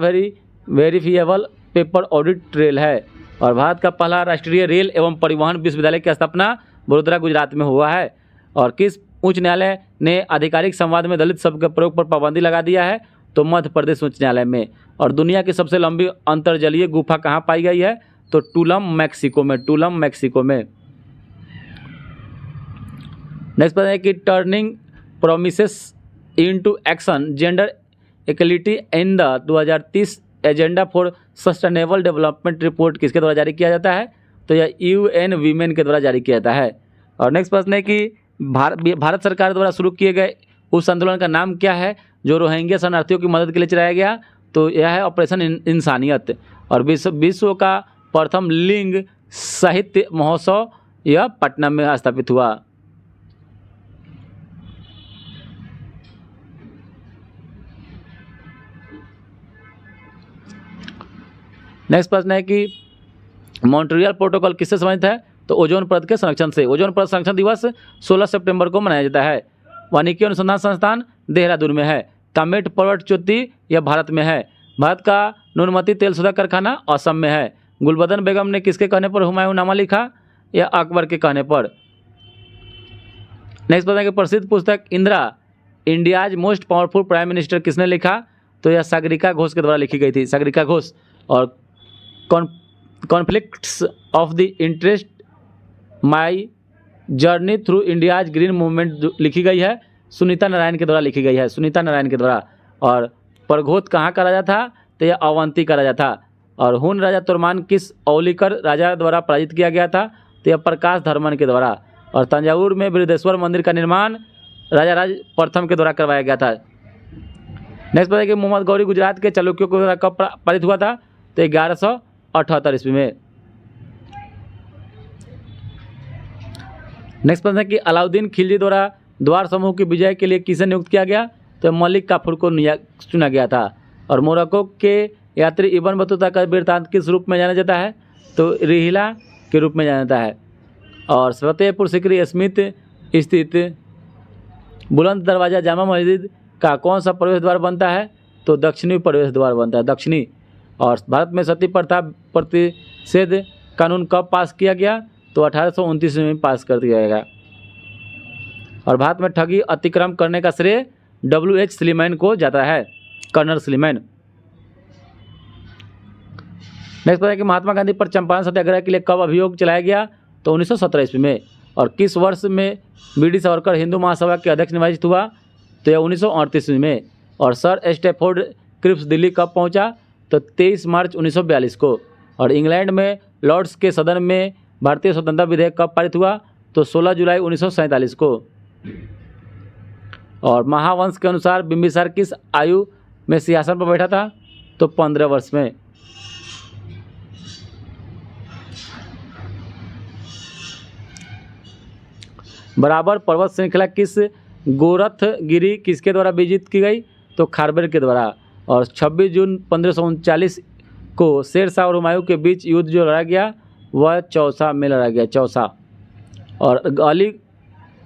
verifiable paper audit trail है। और भारत का पहला राष्ट्रीय रेल एवं परिवहन विश्वविद्यालय की स्थापना वडोदरा गुजरात में हुआ है। और किस उच्च न्यायालय ने आधिकारिक संवाद में दलित शब्द के प्रयोग पर पाबंदी लगा दिया है? तो मध्य प्रदेश उच्च न्यायालय में। और दुनिया की सबसे लंबी अंतर्जलीय गुफा कहाँ पाई गई है? तो टूलम मैक्सिको में, टूलम मैक्सिको में। नेक्स्ट प्रश्न है कि turning promises into action gender equality in the 2030 agenda for sustainable development report किसके द्वारा जारी किया जाता है? तो यह UN वीमेन के द्वारा जारी किया जाता है। और नेक्स्ट प्रश्न है कि भारत सरकार द्वारा शुरू किए गए उस आंदोलन का नाम क्या है जो रोहिंग्या शरणार्थियों की मदद के लिए चलाया गया? तो यह है ऑपरेशन इंसानियत। और विश्व का प्रथम लिंग साहित्य महोत्सव यह पटना में स्थापित हुआ। नेक्स्ट प्रश्न है कि मॉन्ट्रियल प्रोटोकॉल किससे संबंधित है? तो ओजोन परत के संरक्षण से। ओजोन परत संरक्षण दिवस 16 सितंबर को मनाया जाता है। वानिकी अनुसंधान संस्थान देहरादून में है। कामेट पर्वत चोटी यह भारत में है। भारत का नूनमती तेल शोधक कारखाना असम में है। गुलबदन बेगम ने किसके कहने पर हुमायूंनामा लिखा? यह अकबर के कहने पर। नेक्स्ट प्रश्न है कि प्रसिद्ध पुस्तक Indira India's most powerful prime minister किसने लिखा? तो यह सागरिका घोष के द्वारा लिखी गई थी, सागरिका घोष। और conflicts of the interest my journey through India's green movement लिखी गई है सुनीता नारायण के द्वारा लिखी गई है, सुनीता नारायण के द्वारा। और परघोत कहाँ का राजा था? तो यह अवंती का राजा था। और हुन राजा तुर्मान किस औलिकर राजा द्वारा पराजित किया गया था? तो यह प्रकाश धर्मन के द्वारा। और तंजावुर में बृहदेश्वर मंदिर का निर्माण राजा राज प्रथम के द्वारा करवाया गया था। नेक्स्ट पता है कि मोहम्मद गौरी गुजरात के चालुक्यों के द्वारा कब पालित हुआ था? तो 1178 ईस्वी में। नेक्स्ट प्रश्न है कि अलाउद्दीन खिलजी द्वारा द्वार समूह की विजय के लिए किसे नियुक्त किया गया? तो मलिक काफूर को चुना गया था। और मोरक्को के यात्री इब्न बतूता का वृत्तांत किस रूप में जाना जाता है? तो रिहिला के रूप में जाना जाता है। और फतेहपुर सिकरी स्मिथ स्थित बुलंद दरवाज़ा जामा मस्जिद का कौन सा प्रवेश द्वार बनता है? तो दक्षिणी प्रवेश द्वार बनता है, दक्षिणी। और भारत में सती प्रथा प्रतिषेध कानून कब पास किया गया? तो 1829 में पास कर दिया गया। और भारत में ठगी अतिक्रम करने का श्रेय WH स्लीमैन को जाता है, कर्नल स्लीमैन। नेक्स्ट पता है कि महात्मा गांधी पर चंपारण सत्याग्रह के लिए कब अभियोग चलाया गया? तो 1917 ईस्वी में। और किस वर्ष में BD सावरकर हिंदू महासभा के अध्यक्ष निर्वाचित हुआ? तो यह 1938 ईस्वी में। और सर स्टैफोर्ड क्रिप्स दिल्ली कब पहुंचा? तो 23 मार्च 1942 को। और इंग्लैंड में लॉर्ड्स के सदन में भारतीय स्वतंत्रता विधेयक कब पारित हुआ? तो 16 जुलाई 1947 को। और महावंश के अनुसार बिंबिसार किस आयु में सिंहासन पर बैठा था? तो 15 वर्ष में। बराबर पर्वत श्रृंखला किस गोरखगिरी किसके द्वारा विजित की गई? तो खारवेल के द्वारा। और 26 जून 1539 को शेर शाह और हुमायूं के बीच युद्ध जो लड़ा गया वह चौसा में लड़ा गया, चौसा। और अली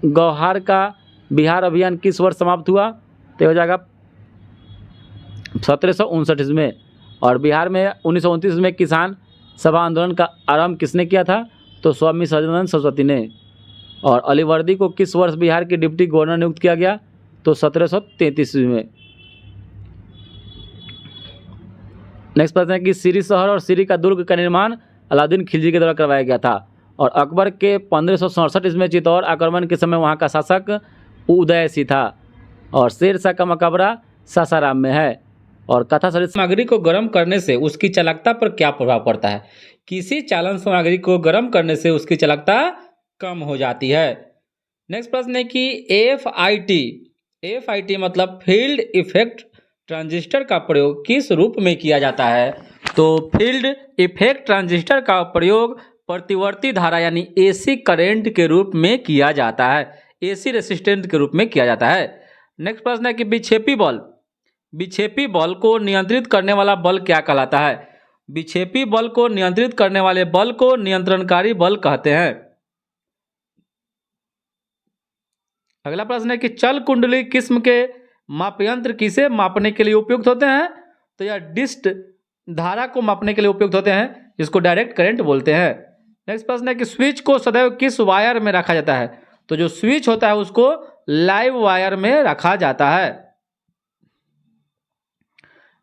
गौहर का बिहार अभियान किस वर्ष समाप्त हुआ? तो हो जाएगा 1759 में। और बिहार में 1929 में किसान सभा आंदोलन का आरंभ किसने किया था? तो स्वामी सदानंद सरस्वती ने। और अलीवर्दी को किस वर्ष बिहार के डिप्टी गवर्नर नियुक्त किया गया? तो 1733 में। नेक्स्ट प्रश्न है कि सीरी शहर और सीरी का दुर्ग का निर्माण अलाउद्दीन खिलजी के द्वारा करवाया गया था। और अकबर के 1567 ईस्वी में चित्तौड़ आक्रमण के समय वहाँ का शासक उदय सिंह था। और शेर शाह का मकबरा सासाराम में है। और कथा सामग्री को गर्म करने से उसकी चालकता पर क्या प्रभाव पड़ता है? किसी चालन सामग्री को गर्म करने से उसकी चालकता कम हो जाती है। नेक्स्ट प्रश्न है कि FIT मतलब फील्ड इफेक्ट ट्रांजिस्टर का प्रयोग किस रूप में किया जाता है? तो फील्ड इफेक्ट ट्रांजिस्टर का प्रयोग प्रतिवर्ती धारा यानी AC करंट के रूप में किया जाता है, AC रेसिस्टेंट के रूप में किया जाता है। नेक्स्ट प्रश्न है कि विक्षेपी बल विक्षेपी बल को नियंत्रित करने वाला बल क्या कहलाता है? विक्षेपी बल को नियंत्रित करने वाले बल को नियंत्रणकारी बल कहते हैं। अगला प्रश्न है कि चल कुंडली किस्म के मापयंत्र किसे मापने के लिए उपयुक्त होते हैं? तो यह डिस्ट धारा को मापने के लिए उपयुक्त होते हैं, जिसको डायरेक्ट करंट बोलते हैं। नेक्स्ट प्रश्न है कि स्विच को सदैव किस वायर में रखा जाता है? तो जो स्विच होता है उसको लाइव वायर में रखा जाता है।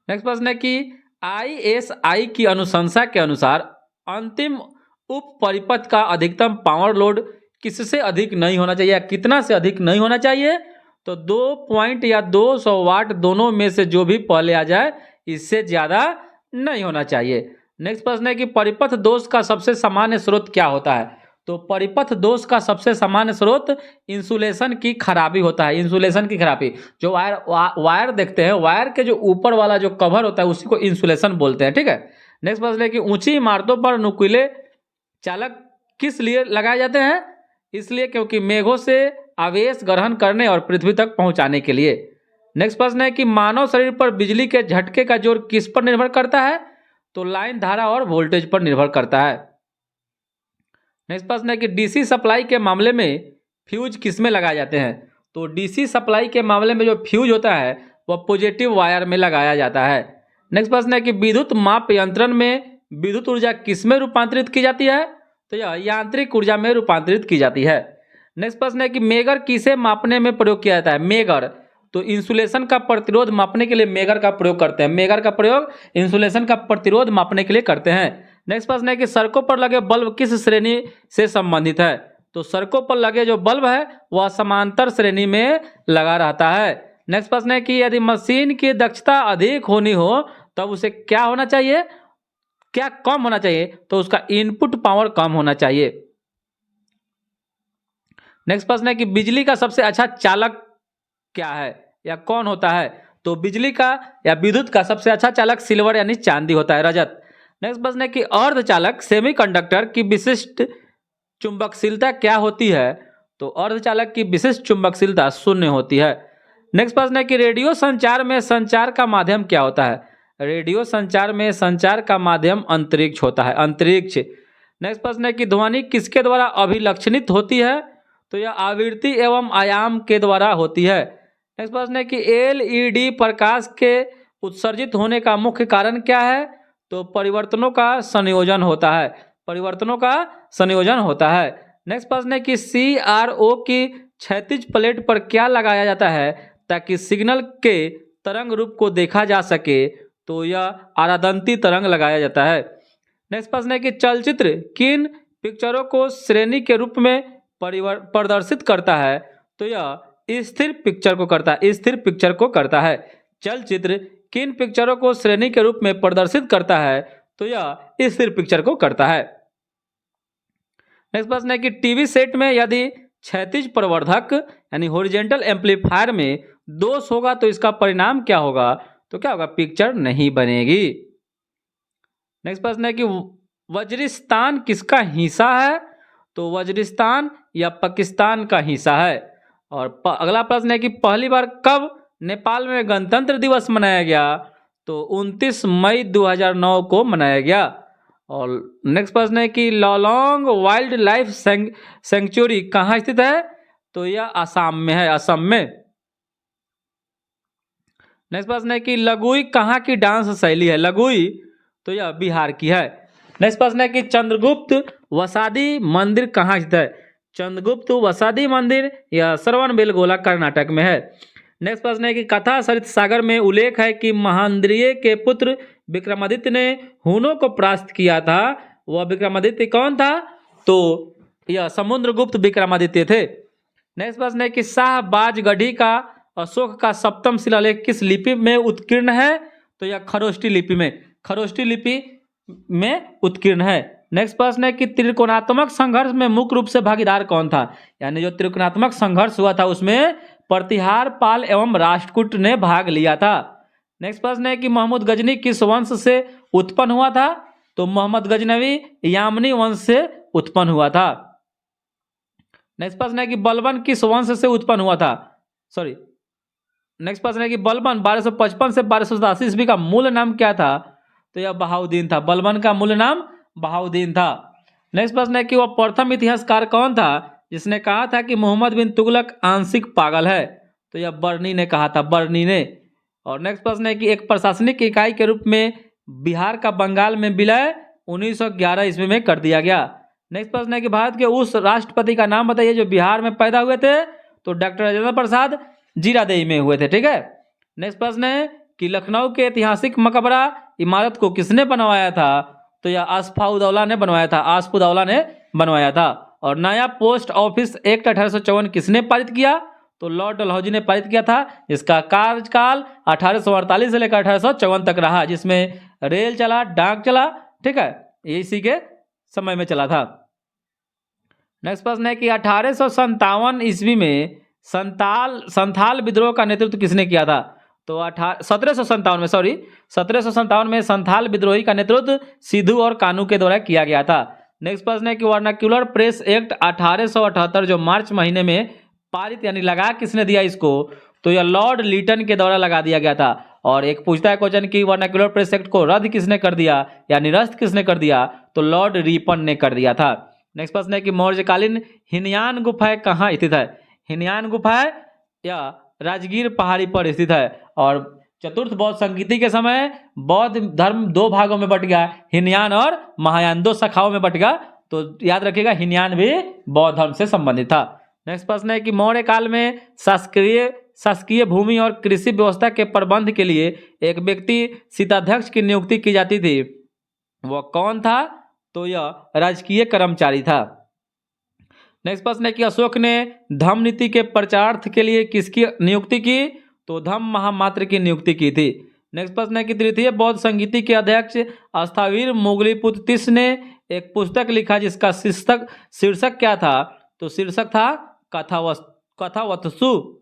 नेक्स्ट प्रश्न है कि ISI की अनुशंसा के अनुसार अंतिम उप परिपथ का अधिकतम पावर लोड किससे अधिक नहीं होना चाहिए या कितना से अधिक नहीं होना चाहिए? तो 2 पॉइंट या 200 वाट दोनों में से जो भी पहले आ जाए इससे ज़्यादा नहीं होना चाहिए। नेक्स्ट प्रश्न है कि परिपथ दोष का सबसे सामान्य स्रोत क्या होता है? तो परिपथ दोष का सबसे सामान्य स्रोत इंसुलेशन की खराबी होता है। इंसुलेशन की खराबी, जो वायर देखते हैं, वायर के जो ऊपर वाला जो कवर होता है उसी को इंसुलेशन बोलते हैं। ठीक है। नेक्स्ट प्रश्न है कि ऊंची इमारतों पर नुकीले चालक किस लिए लगाए जाते हैं? इसलिए क्योंकि मेघों से आवेश ग्रहण करने और पृथ्वी तक पहुंचाने के लिए। नेक्स्ट प्रश्न है कि मानव शरीर पर बिजली के झटके का जोर किस पर निर्भर करता है? तो लाइन धारा और वोल्टेज पर निर्भर करता है। नेक्स्ट प्रश्न है कि डीसी सप्लाई के मामले में फ्यूज किस में लगाए जाते हैं? तो डीसी सप्लाई के मामले में जो फ्यूज होता है वह पॉजिटिव वायर में लगाया जाता है। नेक्स्ट प्रश्न है कि विद्युत माप यंत्रण में विद्युत ऊर्जा किस में रूपांतरित की जाती है? तो यह यांत्रिक ऊर्जा में रूपांतरित की जाती है। नेक्स्ट प्रश्न है कि मेगर किसे मापने में प्रयोग किया जाता है? मेगर, तो इंसुलेशन का प्रतिरोध मापने के लिए मेगर का प्रयोग करते हैं। मेगर का प्रयोग इंसुलेशन का प्रतिरोध मापने के लिए करते हैं। नेक्स्ट प्रश्न है कि सड़कों पर लगे बल्ब किस श्रेणी से संबंधित है? तो सड़कों पर लगे जो बल्ब है वह समांतर श्रेणी में लगा रहता है। नेक्स्ट प्रश्न है कि यदि मशीन की दक्षता अधिक होनी हो तब उसे क्या होना चाहिए, क्या कम होना चाहिए? तो उसका इनपुट पावर कम होना चाहिए। नेक्स्ट प्रश्न है कि बिजली का सबसे अच्छा चालक क्या है या कौन होता है? तो बिजली का या विद्युत का सबसे अच्छा चालक सिल्वर यानी चांदी होता है, रजत। नेक्स्ट प्रश्न है कि अर्धचालक सेमीकंडक्टर की विशिष्ट चुंबकशीलता क्या होती है? तो अर्धचालक की विशिष्ट चुंबकशीलता 0 होती है। नेक्स्ट प्रश्न है कि रेडियो संचार में संचार का माध्यम क्या होता है? रेडियो संचार में संचार का माध्यम अंतरिक्ष होता है, अंतरिक्ष। नेक्स्ट प्रश्न है कि ध्वनि किसके द्वारा अभिलक्षणित होती है? तो यह आवृत्ति एवं आयाम के द्वारा होती है। नेक्स्ट प्रश्न है कि LED प्रकाश के उत्सर्जित होने का मुख्य कारण क्या है? तो परिवर्तनों का संयोजन होता है, परिवर्तनों का संयोजन होता है। नेक्स्ट प्रश्न है कि CRO की क्षैतिज प्लेट पर क्या लगाया जाता है ताकि सिग्नल के तरंग रूप को देखा जा सके? तो यह आरादंती तरंग लगाया जाता है। नेक्स्ट प्रश्न है कि चलचित्र किन पिक्चरों को श्रेणी के रूप में प्रदर्शित करता है? तो यह स्थिर पिक्चर को करता है, स्थिर पिक्चर को करता है। चलचित्र किन पिक्चरों को श्रेणी के रूप में प्रदर्शित करता है? तो यह स्थिर पिक्चर को करता है। नेक्स्ट प्रश्न है कि टीवी सेट में यदि क्षैतिज प्रवर्धक यानी हॉरिजॉन्टल एम्पलीफायर में दोष होगा तो इसका परिणाम क्या होगा? तो क्या होगा? पिक्चर नहीं बनेगी। नेक्स्ट प्रश्न है कि वज्रिस्तान किसका हिस्सा है? तो वज्रिस्तान या पाकिस्तान का हिस्सा है। और अगला प्रश्न है कि पहली बार कब नेपाल में गणतंत्र दिवस मनाया गया? तो 29 मई 2009 को मनाया गया। और नेक्स्ट प्रश्न है कि लॉलोंग वाइल्ड लाइफ सेंचुरी कहाँ स्थित है? तो यह असम में है, असम में। नेक्स्ट प्रश्न है कि लगुई कहाँ की डांस शैली है? लगुई, तो यह बिहार की है। नेक्स्ट प्रश्न है कि चंद्रगुप्त वसादी मंदिर कहाँ स्थित है? चंद्रगुप्त वसादी मंदिर यह श्रवणबेलगोला कर्नाटक में है। नेक्स्ट प्रश्न है कि कथा सरित सागर में उल्लेख है कि महेंद्रिय के पुत्र विक्रमादित्य ने हुनों को परास्त किया था। वह विक्रमादित्य कौन था? तो यह समुद्रगुप्त विक्रमादित्य थे। नेक्स्ट प्रश्न है कि शाहबाजगढ़ी का अशोक का सप्तम शिलालेख किस लिपि में उत्कीर्ण है? तो यह खरोष्टी लिपि में, खरोष्टी लिपि में उत्कीर्ण है। नेक्स्ट प्रश्न है कि त्रिकोणात्मक संघर्ष में मुख्य रूप से भागीदार कौन था? यानी जो त्रिकोणात्मक संघर्ष हुआ था उसमें प्रतिहार पाल एवं राष्ट्रकूट ने भाग लिया था। नेक्स्ट प्रश्न है कि मोहम्मद गजनी किस वंश से उत्पन्न हुआ था? तो मोहम्मद गजनवी यामनी वंश से उत्पन्न हुआ था। नेक्स्ट प्रश्न है कि बलबन किस वंश से उत्पन्न हुआ था? नेक्स्ट प्रश्न है कि बलबन 1255 से 1287 ईस्वी का मूल नाम क्या था? तो यह बहाउद्दीन था। बलबन का मूल नाम बहाउद्दीन था। नेक्स्ट प्रश्न है कि वह प्रथम इतिहासकार कौन था जिसने कहा था कि मोहम्मद बिन तुगलक आंशिक पागल है? तो यह बर्नी ने कहा था, बर्नी ने। और नेक्स्ट प्रश्न है कि एक प्रशासनिक इकाई के रूप में बिहार का बंगाल में विलय 1911 ईस्वी में कर दिया गया। नेक्स्ट प्रश्न है कि भारत के उस राष्ट्रपति का नाम बताइए जो बिहार में पैदा हुए थे? तो डॉक्टर राजेंद्र प्रसाद जीरादेई में हुए थे। ठीक है। नेक्स्ट प्रश्न है कि लखनऊ के ऐतिहासिक मकबरा इमारत को किसने बनवाया था? तो यह आसफाउद्दौला ने बनवाया था, आसफाउद्दौला ने बनवाया था। और नया पोस्ट ऑफिस एक्ट 1854 किसने पारित किया? तो लॉर्ड डलहौजी ने पारित किया था। इसका कार्यकाल 1848 से लेकर 1854 तक रहा, जिसमें रेल चला, डाक चला। ठीक है, ये इसी के समय में चला था। नेक्स्ट प्रश्न है कि 1857 ईस्वी में संथाल विद्रोह का नेतृत्व किसने किया था? तो 1757 में संथाल विद्रोही का नेतृत्व सिद्धू और कानू के द्वारा किया गया था। नेक्स्ट प्रश्न है कि वर्नाक्युलर प्रेस एक्ट 1878 जो मार्च महीने में पारित यानी लगा किसने दिया इसको? तो यह लॉर्ड लीटन के द्वारा लगा दिया गया था। और एक पूछता है क्वेश्चन कि वर्नाक्युलर प्रेस एक्ट को रद्द किसने कर दिया या निरस्त किसने कर दिया? तो लॉर्ड रिपन ने कर दिया था। नेक्स्ट प्रश्न है कि मौर्यकालीन हिनयान गुफाएं कहाँ स्थित है? हिनयान गुफाएं या राजगीर पहाड़ी पर स्थित है। और चतुर्थ बौद्ध संगीति के समय बौद्ध धर्म दो भागों में बट गया, हिनयान और महायान, दो शाखाओं में बट गया। तो याद रखिएगा हिनयान भी बौद्ध धर्म से संबंधित था। नेक्स्ट प्रश्न है कि मौर्य काल में शासकीय भूमि और कृषि व्यवस्था के प्रबंध के लिए एक व्यक्ति शीताध्यक्ष की नियुक्ति की जाती थी, वह कौन था? तो यह राजकीय कर्मचारी था। नेक्स्ट प्रश्न है कि अशोक ने धम्म नीति के प्रचारार्थ के लिए किसकी नियुक्ति की? तो धम्म महामात्र की नियुक्ति की थी। नेक्स्ट प्रश्न है कि तृतीय बौद्ध संगीति के अध्यक्ष अस्थावीर मोगलीपुत्र तीस ने एक पुस्तक लिखा जिसका शीर्षक क्या था? तो शीर्षक था कथावस्तु।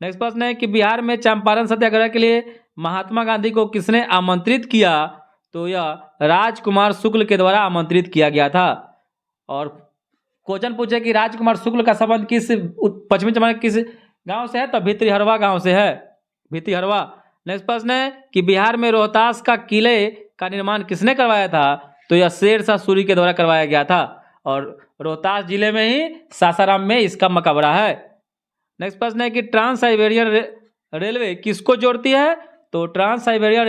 नेक्स्ट प्रश्न है कि बिहार में चंपारण सत्याग्रह के लिए महात्मा गांधी को किसने आमंत्रित किया? तो यह राजकुमार शुक्ल के द्वारा आमंत्रित किया गया था। और क्वेश्चन पूछे कि राजकुमार शुक्ल का संबंध किस पश्चिमी चंपारण किस गांव से है? तो भित्रीहरवा गांव से है, भित्रीहरवा। नेक्स्ट प्रश्न है कि बिहार में रोहतास का किले का निर्माण किसने करवाया था? तो यह शेर शाह सूरी के द्वारा करवाया गया था। और रोहतास जिले में ही सासाराम में इसका मकबरा है। नेक्स्ट प्रश्न है कि ट्रांस साइबेरियन रेलवे किसको जोड़ती है? तो ट्रांस साइबेरियन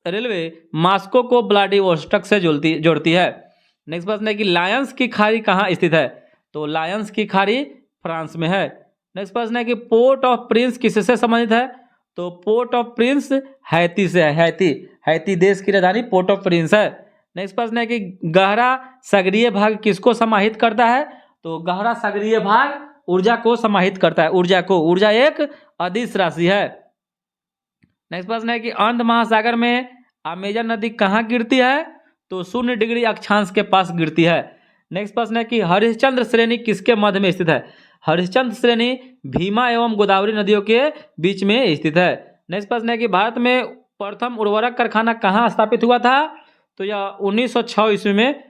रेलवे मॉस्को को व्लादिवोस्टॉक से जोड़ती है। नेक्स्ट प्रश्न है कि लायंस की खाड़ी कहाँ स्थित है? तो लायंस की खाड़ी फ्रांस में है। नेक्स्ट प्रश्न है कि पोर्ट ऑफ प्रिंस किससे संबंधित है? तो पोर्ट ऑफ प्रिंस हैती से है, हैती देश की राजधानी पोर्ट ऑफ प्रिंस है। नेक्स्ट प्रश्न है कि गहरा सागरीय भाग किसको समाहित करता है? तो गहरा सागरीय भाग ऊर्जा को समाहित करता है, ऊर्जा एक अदिश राशि है। नेक्स्ट प्रश्न है कि अंध महासागर में अमेजन नदी कहाँ गिरती है? तो 0 डिग्री अक्षांश के पास गिरती है। नेक्स्ट प्रश्न है कि हरिश्चंद्र श्रेणी किसके मध्य में स्थित है? हरिश्चंद्र श्रेणी भीमा एवं गोदावरी नदियों के बीच में स्थित है। नेक्स्ट प्रश्न है कि भारत में प्रथम उर्वरक कारखाना कहाँ स्थापित हुआ था? तो यह 1906 ईस्वी में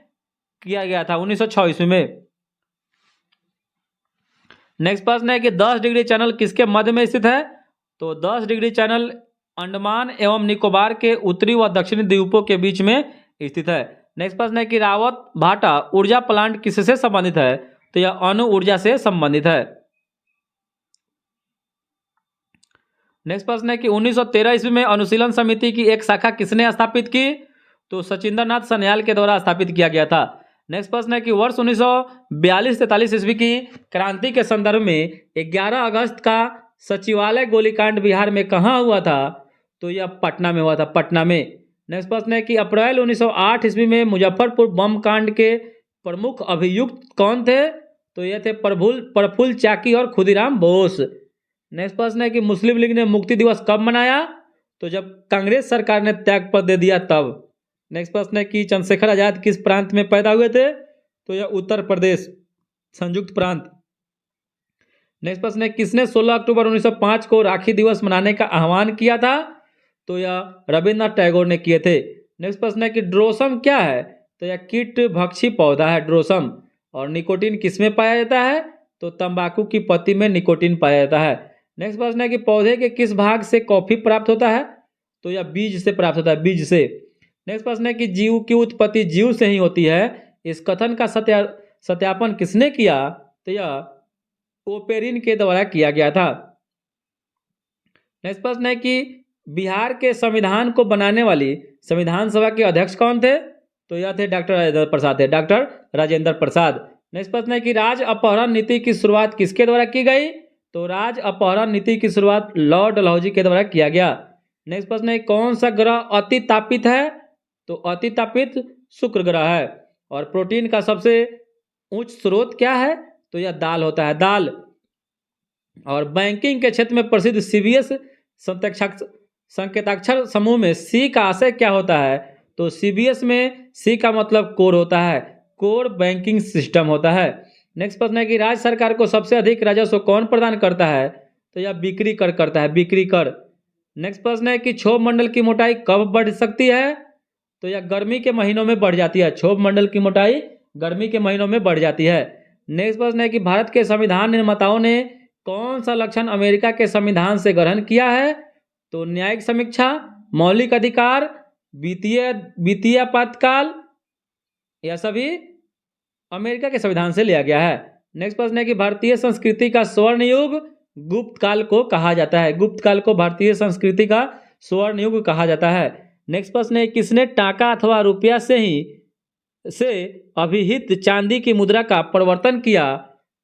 किया गया था, 1906 ईस्वी में। नेक्स्ट प्रश्न है कि 10 डिग्री चैनल किसके मध्य में स्थित है? तो 10 डिग्री चैनल अंडमान एवं निकोबार के उत्तरी व दक्षिणी द्वीपों के बीच में स्थित है। नेक्स्ट प्रश्न है कि रावत भाटा ऊर्जा प्लांट किससे संबंधित है? तो यह अणु ऊर्जा से संबंधित है। नेक्स्ट प्रश्न है कि 1913 ईस्वी में अनुशीलन समिति की एक शाखा किसने स्थापित की? तो सचिंद्र नाथ सन्याल के द्वारा स्थापित किया गया था। नेक्स्ट प्रश्न है कि वर्ष 1942-43 ईस्वी की क्रांति के संदर्भ में 11 अगस्त का सचिवालय गोलीकांड बिहार में कहाँ हुआ था? तो यह पटना में हुआ था, पटना में। नेक्स्ट प्रश्न है कि अप्रैल 1908 ईस्वी में मुजफ्फरपुर बम कांड के प्रमुख अभियुक्त कौन थे? तो ये थे प्रफुल्ल चाकी और खुदीराम बोस। नेक्स्ट प्रश्न है कि मुस्लिम लीग ने मुक्ति दिवस कब मनाया? तो जब कांग्रेस सरकार ने त्यागपत्र दे दिया तब। नेक्स्ट प्रश्न है कि चंद्रशेखर आजाद किस प्रांत में पैदा हुए थे? तो यह उत्तर प्रदेश संयुक्त प्रांत। नेक्स्ट प्रश्न है किसने 16 अक्टूबर 1905 को राखी दिवस मनाने का आह्वान किया था? तो यह रविन्द्रनाथ टैगोर ने किए थे। नेक्स्ट प्रश्न है कि ड्रोसम क्या है? तो यह कीट भक्षी पौधा है ड्रोसम। और निकोटीन किसमें पाया जाता है? तो तंबाकू की पत्ती में निकोटीन पाया जाता है। नेक्स्ट प्रश्न है कि पौधे के किस भाग से कॉफी प्राप्त होता है? तो यह बीज से प्राप्त होता है, बीज से। नेक्स्ट प्रश्न है कि जीव की उत्पत्ति जीव से ही होती है, इस कथन का सत्यापन किसने किया? तो यह ओपेरिन के द्वारा किया गया था। नेक्स्ट प्रश्न है कि बिहार के संविधान को बनाने वाली संविधान सभा के अध्यक्ष कौन थे? तो यह थे डॉक्टर राजेंद्र प्रसाद थे, डॉक्टर राजेंद्र प्रसाद। नेक्स्ट प्रश्न है कि राज अपहरण नीति की शुरुआत किसके द्वारा की गई? तो राज अपहरण नीति की शुरुआत लॉर्ड डलहौजी के द्वारा किया गया। नेक्स्ट प्रश्न है कौन सा ग्रह अति तापित है? तो अति तापित शुक्र ग्रह है। और प्रोटीन का सबसे उच्च स्रोत क्या है? तो यह दाल होता है, दाल। और बैंकिंग के क्षेत्र में प्रसिद्ध सीबीएस संकेताक्षर समूह में सी का आशय क्या होता है? तो सीबीएस में सी का मतलब कोर होता है, कोर बैंकिंग सिस्टम होता है। नेक्स्ट प्रश्न है कि राज्य सरकार को सबसे अधिक राजस्व कौन प्रदान करता है? तो यह बिक्री कर करता है, बिक्री कर। नेक्स्ट प्रश्न है कि क्षोभ मंडल की मोटाई कब बढ़ सकती है? तो यह गर्मी के महीनों में बढ़ जाती है, क्षोभ मंडल की मोटाई गर्मी के महीनों में बढ़ जाती है। नेक्स्ट प्रश्न है कि भारत के संविधान निर्माताओं ने कौन सा लक्षण अमेरिका के संविधान से ग्रहण किया है? तो न्यायिक समीक्षा, मौलिक अधिकार, वित्तीय आपातकाल, यह सभी अमेरिका के संविधान से लिया गया है। नेक्स्ट प्रश्न है कि भारतीय संस्कृति का स्वर्ण युग गुप्त काल को कहा जाता है, गुप्त काल को भारतीय संस्कृति का स्वर्ण युग कहा जाता है। नेक्स्ट प्रश्न है किसने टाका अथवा रुपया से अभिहित चांदी की मुद्रा का प्रवर्तन किया?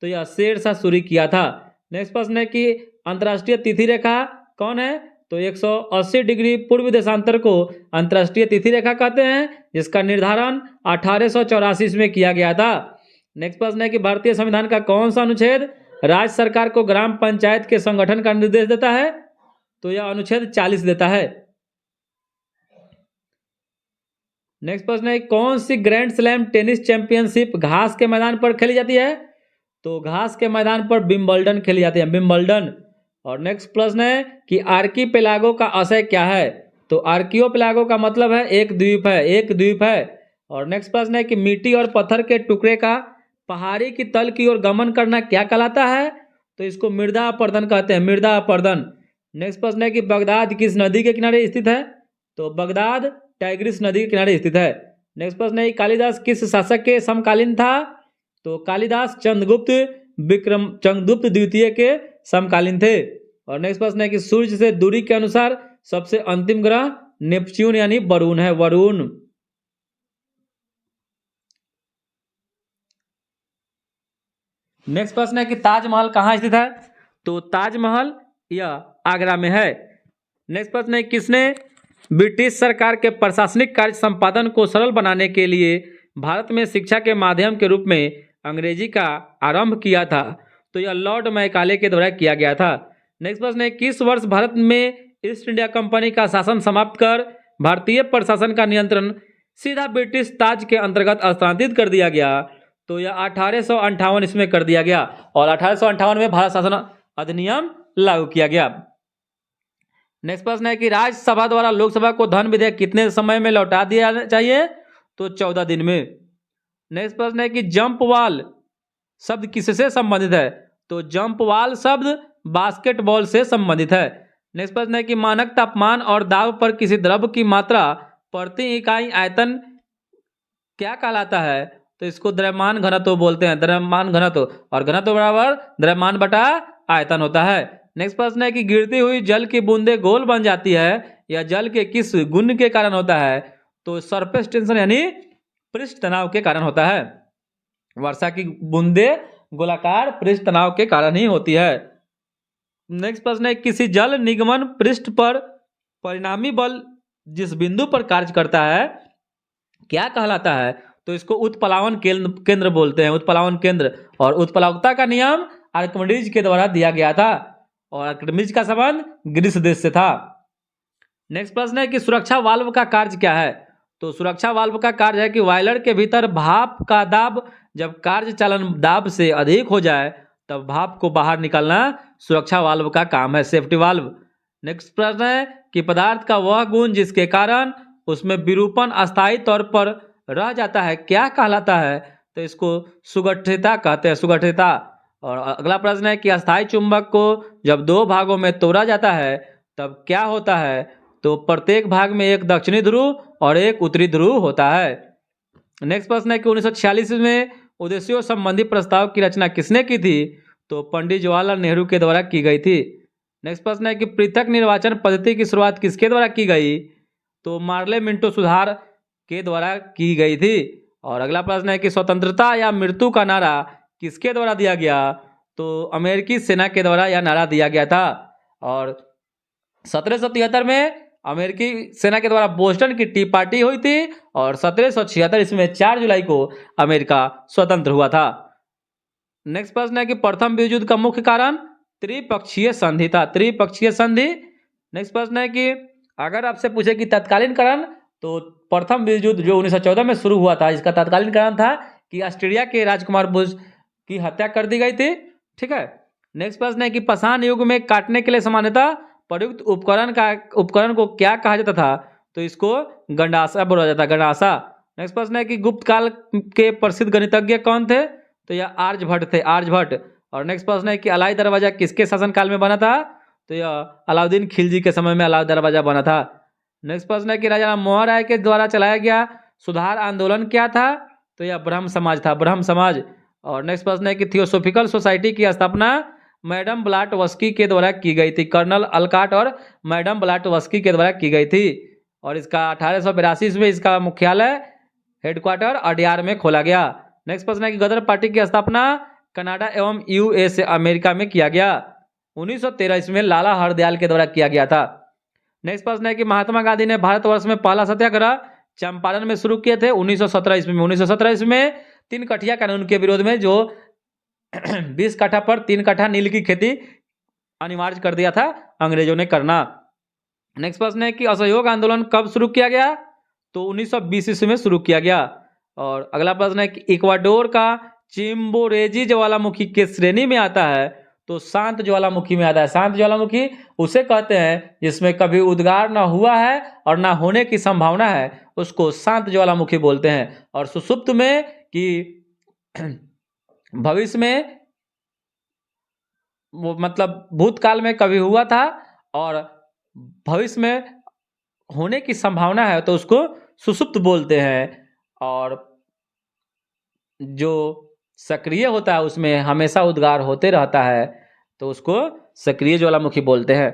तो यह शेरशाह सूरी किया था। नेक्स्ट प्रश्न है कि अंतर्राष्ट्रीय तिथि रेखा कौन है? तो 180 डिग्री पूर्व देशांतर को अंतर्राष्ट्रीय तिथि रेखा कहते हैं, जिसका निर्धारण 1884 में किया गया था। नेक्स्ट प्रश्न है कि भारतीय संविधान का कौन सा अनुच्छेद राज्य सरकार को ग्राम पंचायत के संगठन का निर्देश देता है? तो यह अनुच्छेद 40 देता है। नेक्स्ट प्रश्न है कौन सी ग्रैंड स्लैम टेनिस चैंपियनशिप घास के मैदान पर खेली जाती है? तो घास के मैदान पर विंबलडन खेली जाती है, विंबलडन। और नेक्स्ट प्रश्न है कि आर्कीपेलागो का आशय क्या है? तो आर्कियोपेलागो का मतलब है एक द्वीप है, एक द्वीप है। और नेक्स्ट प्रश्न है कि मिट्टी और पत्थर के टुकड़े का पहाड़ी की तल की ओर गमन करना क्या कहलाता है? तो इसको मृदा अपर्दन कहते हैं, मृदा अपर्दन। नेक्स्ट प्रश्न है कि बगदाद किस नदी के किनारे स्थित है? तो बगदाद टाइग्रिस नदी के किनारे स्थित है। नेक्स्ट प्रश्न है कालिदास किस शासक के समकालीन था? तो कालिदास चंद्रगुप्त द्वितीय के समकालीन थे। और नेक्स्ट प्रश्न है कि सूर्य से दूरी के अनुसार सबसे अंतिम ग्रह नेपच्यून यानी वरुण है, वरुण। नेक्स्ट प्रश्न है कि ताजमहल कहाँ स्थित है? तो ताजमहल यह आगरा में है। नेक्स्ट प्रश्न है किसने ब्रिटिश सरकार के प्रशासनिक कार्य संपादन को सरल बनाने के लिए भारत में शिक्षा के माध्यम के रूप में अंग्रेजी का आरंभ किया था? तो यह लॉर्ड मैकाले के द्वारा किया गया था। नेक्स्ट प्रश्न है किस वर्ष भारत में ईस्ट इंडिया कंपनी का शासन समाप्त कर भारतीय प्रशासन का नियंत्रण सीधा ब्रिटिश ताज के अंतर्गत हस्तांतरित कर दिया गया? तो यह 1858 इसमें कर दिया गया और 1858 में भारत शासन अधिनियम लागू किया गया। नेक्स्ट प्रश्न है कि राज्यसभा द्वारा लोकसभा को धन विधेयक कितने समय में लौटा दिया चाहिए? तो 14 दिन में। नेक्स्ट प्रश्न है कि जंप वाल शब्द किससे संबंधित है? तो जंप वाल शब्द बास्केटबॉल से संबंधित है। नेक्स्ट प्रश्न है कि मानक तापमान और दाब पर किसी द्रव की मात्रा प्रति इकाई आयतन क्या कहलाता है? तो इसको द्रव्यमान घनत्व बोलते हैं, द्रव्यमान घनत्व। और घनत्व बराबर द्रव्यमान बटा आयतन होता है। नेक्स्ट प्रश्न है कि गिरती हुई जल की बूंदे गोल बन जाती है, यह जल के किस गुण के कारण होता है? तो सरफेस टेंशन यानी पृष्ठ तनाव के कारण होता है। वर्षा की बूंदे गोलाकार पृष्ठ तनाव के कारण ही होती है। नेक्स्ट प्रश्न है किसी जल निगमन पृष्ठ पर परिणामी बल जिस बिंदु पर कार्य करता है क्या कहलाता है? तो इसको उत्प्लावन केंद्र बोलते हैं, उत्प्लावन केंद्र। और उत्प्लावकता का नियम आर्किमिडीज के द्वारा दिया गया था और आर्किमिडीज का संबंध ग्रीस देश से था। नेक्स्ट प्रश्न है कि सुरक्षा वाल्व का कार्य क्या है? तो सुरक्षा वाल्व का कार्य है कि बॉयलर के भीतर भाप का दाब जब कार्य चालन दाब से अधिक हो जाए तब भाप को बाहर निकालना सुरक्षा वाल्व का काम है, सेफ्टी वाल्व। नेक्स्ट प्रश्न है कि पदार्थ का वह गुण जिसके कारण उसमें विरूपण अस्थायी तौर पर रह जाता है क्या कहलाता है? तो इसको सुगठिता कहते हैं, सुगठिता। और अगला प्रश्न है कि अस्थायी चुंबक को जब दो भागों में तोड़ा जाता है तब क्या होता है? तो प्रत्येक भाग में एक दक्षिणी ध्रुव और एक उत्तरी ध्रुव होता है। नेक्स्ट प्रश्न है कि 1946 में उद्देश्यों संबंधी प्रस्ताव की रचना किसने की थी? तो पंडित जवाहरलाल नेहरू के द्वारा की गई थी। नेक्स्ट प्रश्न है कि पृथक निर्वाचन पद्धति की शुरुआत किसके द्वारा की गई? तो मार्ले मिंटो सुधार के द्वारा की गई थी। और अगला प्रश्न है कि स्वतंत्रता या मृत्यु का नारा किसके द्वारा दिया गया? तो अमेरिकी सेना के द्वारा यह नारा दिया गया था। और 1773 में अमेरिकी सेना के द्वारा बोस्टन की टी पार्टी हुई थी और 1776 इसमें 4 जुलाई को अमेरिका स्वतंत्र हुआ था। नेक्स्ट प्रश्न है कि प्रथम विश्व युद्ध का मुख्य कारण त्रिपक्षीय संधि था। त्रिपक्षीय संधि। नेक्स्ट प्रश्न है कि अगर आपसे पूछे कि तत्कालीन कारण, तो प्रथम विश्व युद्ध जो 1914 में शुरू हुआ था, इसका तत्कालीन कारण था कि ऑस्ट्रेलिया के राजकुमार बुश की हत्या कर दी गई थी। ठीक है। नेक्स्ट प्रश्न है कि पाषाण युग में काटने के लिए सामान्यतः प्रयुक्त उपकरण को क्या कहा जाता था? तो इसको गंडासा बोला जाता है, गंडासा। नेक्स्ट प्रश्न है कि गुप्त काल के प्रसिद्ध गणितज्ञ कौन थे? तो यह आर्यभट्ट थे, आर्यभट्ट। और नेक्स्ट प्रश्न है कि अलाई दरवाजा किसके शासनकाल में बना था? तो यह अलाउद्दीन खिलजी के समय में अलाई दरवाजा बना था। नेक्स्ट प्रश्न है कि राजा राम मोहन राय के द्वारा चलाया गया सुधार आंदोलन क्या था? तो यह ब्रह्म समाज था, ब्रह्म समाज। और नेक्स्ट प्रश्न है कि थियोसोफिकल सोसाइटी की स्थापना मैडम ब्लाटवस्की के द्वारा की गई थी। कर्नल अलकाट और मैडम ब्लाटवस्की के द्वारा की गई थी। और इसका 1882 में इसका मुख्यालय हेडक्वार्टर अडयार में खोला गया। नेक्स्ट प्रश्न है कि गदर पार्टी की स्थापना कनाडा एवं यूएसए अमेरिका में किया गया। 1913 इसमें लाला हरदयाल के द्वारा किया गया था। नेक्स्ट प्रश्न है कि महात्मा गांधी ने भारतवर्ष में पहला सत्याग्रह चंपारण में शुरू किए थे 1917 ईस्वी में। 1917 ईस्वी में 3 कठिया कानून के विरोध में जो 20 कट्ठा पर 3 कट्ठा नील की खेती अनिवार्य कर दिया था अंग्रेजों ने करना। नेक्स्ट प्रश्न है कि असहयोग आंदोलन कब शुरू किया गया? तो 1920 ईस्वी में शुरू किया गया। और अगला प्रश्न है कि इक्वाडोर का चिम्बोरेजी ज्वालामुखी किस श्रेणी में आता है? तो शांत ज्वालामुखी में आता है। शांत ज्वालामुखी उसे कहते हैं जिसमें कभी उद्गार ना हुआ है और ना होने की संभावना है, उसको शांत ज्वालामुखी बोलते हैं। और सुषुप्त में कि भविष्य में वो मतलब भूतकाल में कभी हुआ था और भविष्य में होने की संभावना है तो उसको सुषुप्त बोलते हैं। और जो सक्रिय होता है उसमें हमेशा उद्गार होते रहता है तो उसको सक्रिय ज्वालामुखी बोलते हैं।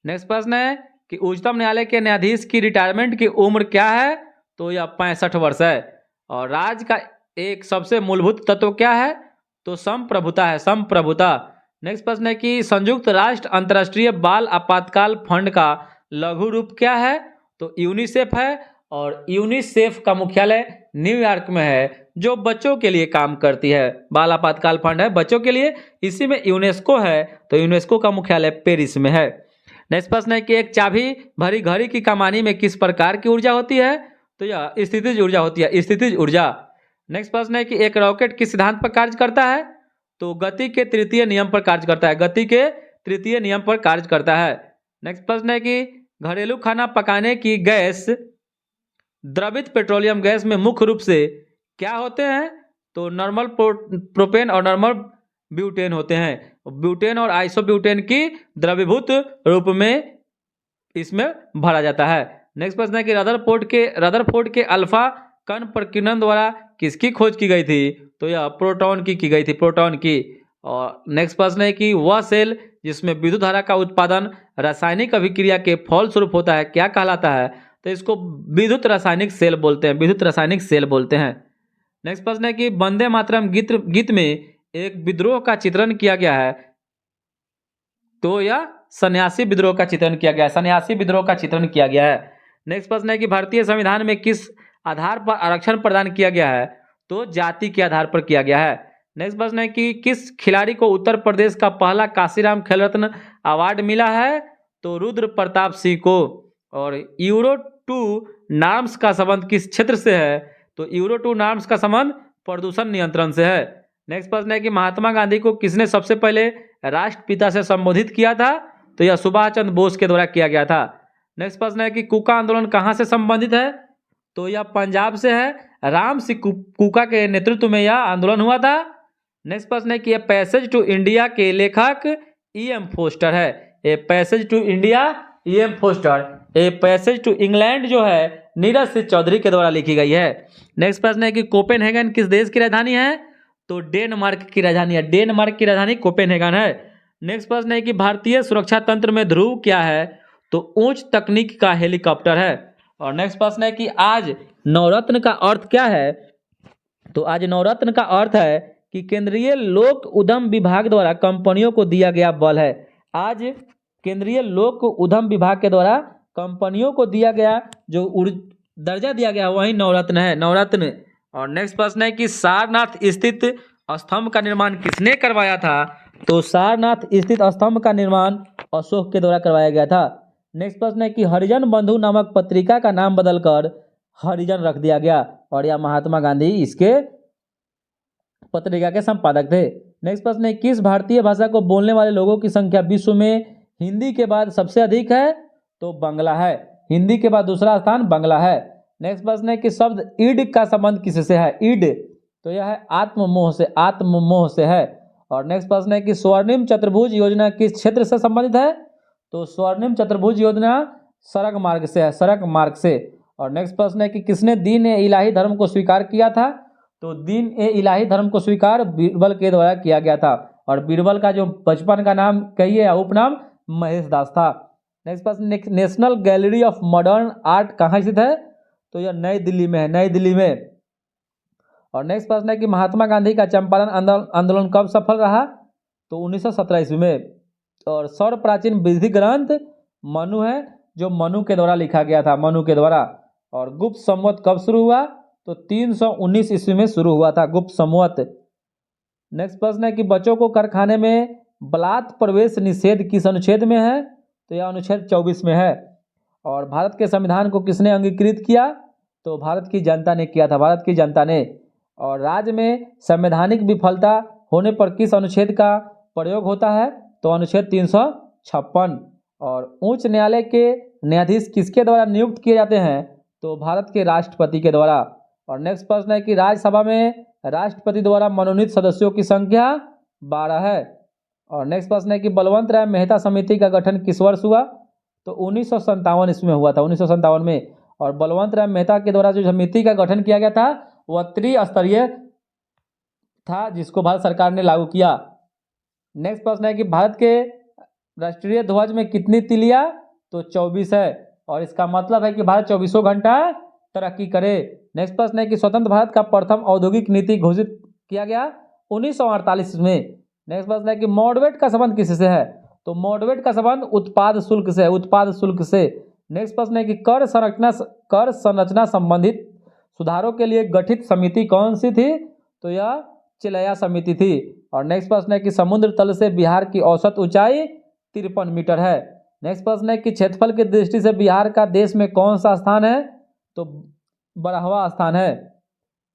नेक्स्ट प्रश्न है कि उच्चतम न्यायालय के न्यायाधीश की रिटायरमेंट की उम्र क्या है? तो यह 65 वर्ष है। और राज्य का एक सबसे मूलभूत तत्व क्या है? तो संप्रभुता है, संप्रभुता। नेक्स्ट प्रश्न है कि संयुक्त राष्ट्र अंतर्राष्ट्रीय बाल आपातकाल फंड का लघु रूप क्या है? तो यूनिसेफ है। और यूनिसेफ का मुख्यालय न्यूयॉर्क में है, जो बच्चों के लिए काम करती है। बाल आपातकाल फंड है बच्चों के लिए। इसी में यूनेस्को है, तो यूनेस्को का मुख्यालय पेरिस में है। नेक्स्ट प्रश्न है कि एक चाबी भरी घड़ी की कमानी में किस प्रकार की ऊर्जा होती है? तो यह स्थितिज ऊर्जा होती है, स्थितिज ऊर्जा। नेक्स्ट प्रश्न है कि एक रॉकेट किस सिद्धांत पर कार्य करता है? तो गति के तृतीय नियम पर कार्य करता है, गति के तृतीय नियम पर कार्य करता है। नेक्स्ट प्रश्न है कि घरेलू खाना पकाने की गैस द्रवित पेट्रोलियम गैस में मुख्य रूप से क्या होते हैं? तो नॉर्मल प्रोपेन और नॉर्मल ब्यूटेन होते हैं। ब्यूटेन और आइसोब्यूटेन की द्रवीभूत रूप में इसमें भरा जाता है। नेक्स्ट प्रश्न है कि रदरफोर्ड के अल्फा कण प्रकीर्णन द्वारा किसकी खोज की गई थी? तो यह प्रोटॉन की गई थी, प्रोटॉन की। और नेक्स्ट प्रश्न है कि वह सेल जिसमें विद्युत धारा का उत्पादन रासायनिक अभिक्रिया के फलस्वरूप होता है क्या कहलाता है? तो इसको विद्युत रासायनिक सेल बोलते हैं, विद्युत रासायनिक सेल बोलते हैं। नेक्स्ट प्रश्न है कि वंदे मातरम गीत में एक विद्रोह का चित्रण किया गया है, तो यह सन्यासी विद्रोह का चित्रण किया गया है, सन्यासी विद्रोह का चित्रण किया गया है। नेक्स्ट प्रश्न है कि भारतीय संविधान में किस आधार पर आरक्षण प्रदान किया गया है? तो जाति के आधार पर किया गया है। नेक्स्ट प्रश्न है कि किस खिलाड़ी को उत्तर प्रदेश का पहला काशीराम खेल रत्न अवार्ड मिला है? तो रुद्र प्रताप सिंह को। और यूरो 2 नॉर्म्स का संबंध किस क्षेत्र से है? तो यूरो 2 नॉर्म्स का संबंध प्रदूषण नियंत्रण से है। नेक्स्ट प्रश्न है कि महात्मा गांधी को किसने सबसे पहले राष्ट्रपिता से संबोधित किया था? तो यह सुभाष चंद्र बोस के द्वारा किया गया था। नेक्स्ट प्रश्न है कि कूका आंदोलन कहाँ से संबंधित है? तो यह पंजाब से है। राम सिंह कूका के नेतृत्व में यह आंदोलन हुआ था। नेक्स्ट प्रश्न है कि ए पैसेज टू इंडिया के लेखक E.M. फोस्टर है। A passage to India E.M. Forster. A passage to England जो है नीरज सिंह चौधरी के द्वारा लिखी गई है। नेक्स्ट प्रश्न है कि कोपेनहेगन किस देश की राजधानी है? तो डेनमार्क की राजधानी है। डेनमार्क की राजधानी कोपेनहेगन है। नेक्स्ट प्रश्न है कि भारतीय सुरक्षा तंत्र में ध्रुव क्या है? तो उच्च तकनीक का हेलीकॉप्टर है। और नेक्स्ट प्रश्न है कि आज नवरत्न का अर्थ क्या है? तो आज नवरत्न का अर्थ है कि केंद्रीय लोक उद्यम विभाग द्वारा कंपनियों को दिया गया बल है। आज केंद्रीय लोक उद्यम विभाग के द्वारा कंपनियों को दिया गया जो दर्जा दिया गया वही नवरत्न है, नवरत्न। और नेक्स्ट प्रश्न है कि सारनाथ स्थित स्तंभ का निर्माण किसने करवाया था? तो सारनाथ स्थित स्तंभ का निर्माण अशोक के द्वारा करवाया गया था। नेक्स्ट प्रश्न है कि हरिजन बंधु नामक पत्रिका का नाम बदलकर हरिजन रख दिया गया और यह महात्मा गांधी इसके पत्रिका के संपादक थे। नेक्स्ट प्रश्न है किस भारतीय भाषा को बोलने वाले लोगों की संख्या विश्व में हिंदी के बाद सबसे अधिक है? तो बांग्ला है। हिंदी के बाद दूसरा स्थान बांग्ला है। नेक्स्ट प्रश्न है कि शब्द ईड का संबंध किससे है? ईड तो यह है आत्ममोह से, आत्ममोह से है। और नेक्स्ट प्रश्न है कि स्वर्णिम चतुर्भुज योजना किस क्षेत्र से संबंधित है? तो स्वर्णिम चतुर्भुज योजना सड़क मार्ग से है, सड़क मार्ग से। और नेक्स्ट प्रश्न है कि किसने दीन ए इलाही धर्म को स्वीकार किया था? तो दीन ए इलाही धर्म को स्वीकार बीरबल के द्वारा किया गया था। और बीरबल का जो बचपन का नाम कहिए या उपनाम महेश दास था। नेक्स्ट प्रश्न national gallery of modern art कहाँ स्थित है? तो यह नई दिल्ली में है, नई दिल्ली में। और नेक्स्ट प्रश्न है कि महात्मा गांधी का चंपारण आंदोलन कब सफल रहा? तो 1917 ईस्वी में। और सर्व प्राचीन विधि ग्रंथ मनु है जो मनु के द्वारा लिखा गया था, मनु के द्वारा। और गुप्त संवत कब शुरू हुआ? तो 319 ईस्वी में शुरू हुआ था गुप्त संवत। नेक्स्ट प्रश्न है कि बच्चों को कारखाने में बलात् प्रवेश निषेध किस अनुच्छेद में है? तो यह अनुच्छेद 24 में है। और भारत के संविधान को किसने अंगीकृत किया? तो भारत की जनता ने किया था, भारत की जनता ने। और राज्य में संवैधानिक विफलता होने पर किस अनुच्छेद का प्रयोग होता है? तो अनुच्छेद 356। और उच्च न्यायालय के न्यायाधीश किसके द्वारा नियुक्त किए जाते हैं? तो भारत के राष्ट्रपति के द्वारा। और नेक्स्ट प्रश्न है कि राज्यसभा में राष्ट्रपति द्वारा मनोनीत सदस्यों की संख्या 12 है। और नेक्स्ट प्रश्न है कि बलवंत राय मेहता समिति का गठन किस वर्ष हुआ? तो 1957 ईस्वी में हुआ था, 1957 में। और बलवंत राय मेहता के द्वारा जो समिति का गठन किया गया था वह त्रिस्तरीय था जिसको भारत सरकार ने लागू किया। नेक्स्ट प्रश्न है कि भारत के राष्ट्रीय ध्वज में कितनी तिलिया? तो 24 है। और इसका मतलब है कि भारत 24 घंटा तरक्की करे। नेक्स्ट प्रश्न है कि स्वतंत्र भारत का प्रथम औद्योगिक नीति घोषित किया गया 1948 में। नेक्स्ट प्रश्न है कि मॉडरेट का संबंध किससे है? तो मॉडरेट का संबंध उत्पाद शुल्क से है, उत्पाद शुल्क से। नेक्स्ट प्रश्न है कि कर संरचना संबंधित सुधारों के लिए गठित समिति कौन सी थी? तो यह चिलैया समिति थी। और नेक्स्ट प्रश्न है कि समुद्र तल से बिहार की औसत ऊंचाई 53 मीटर है। नेक्स्ट प्रश्न है कि क्षेत्रफल की दृष्टि से बिहार का देश में कौन सा स्थान है? तो 12वां स्थान है।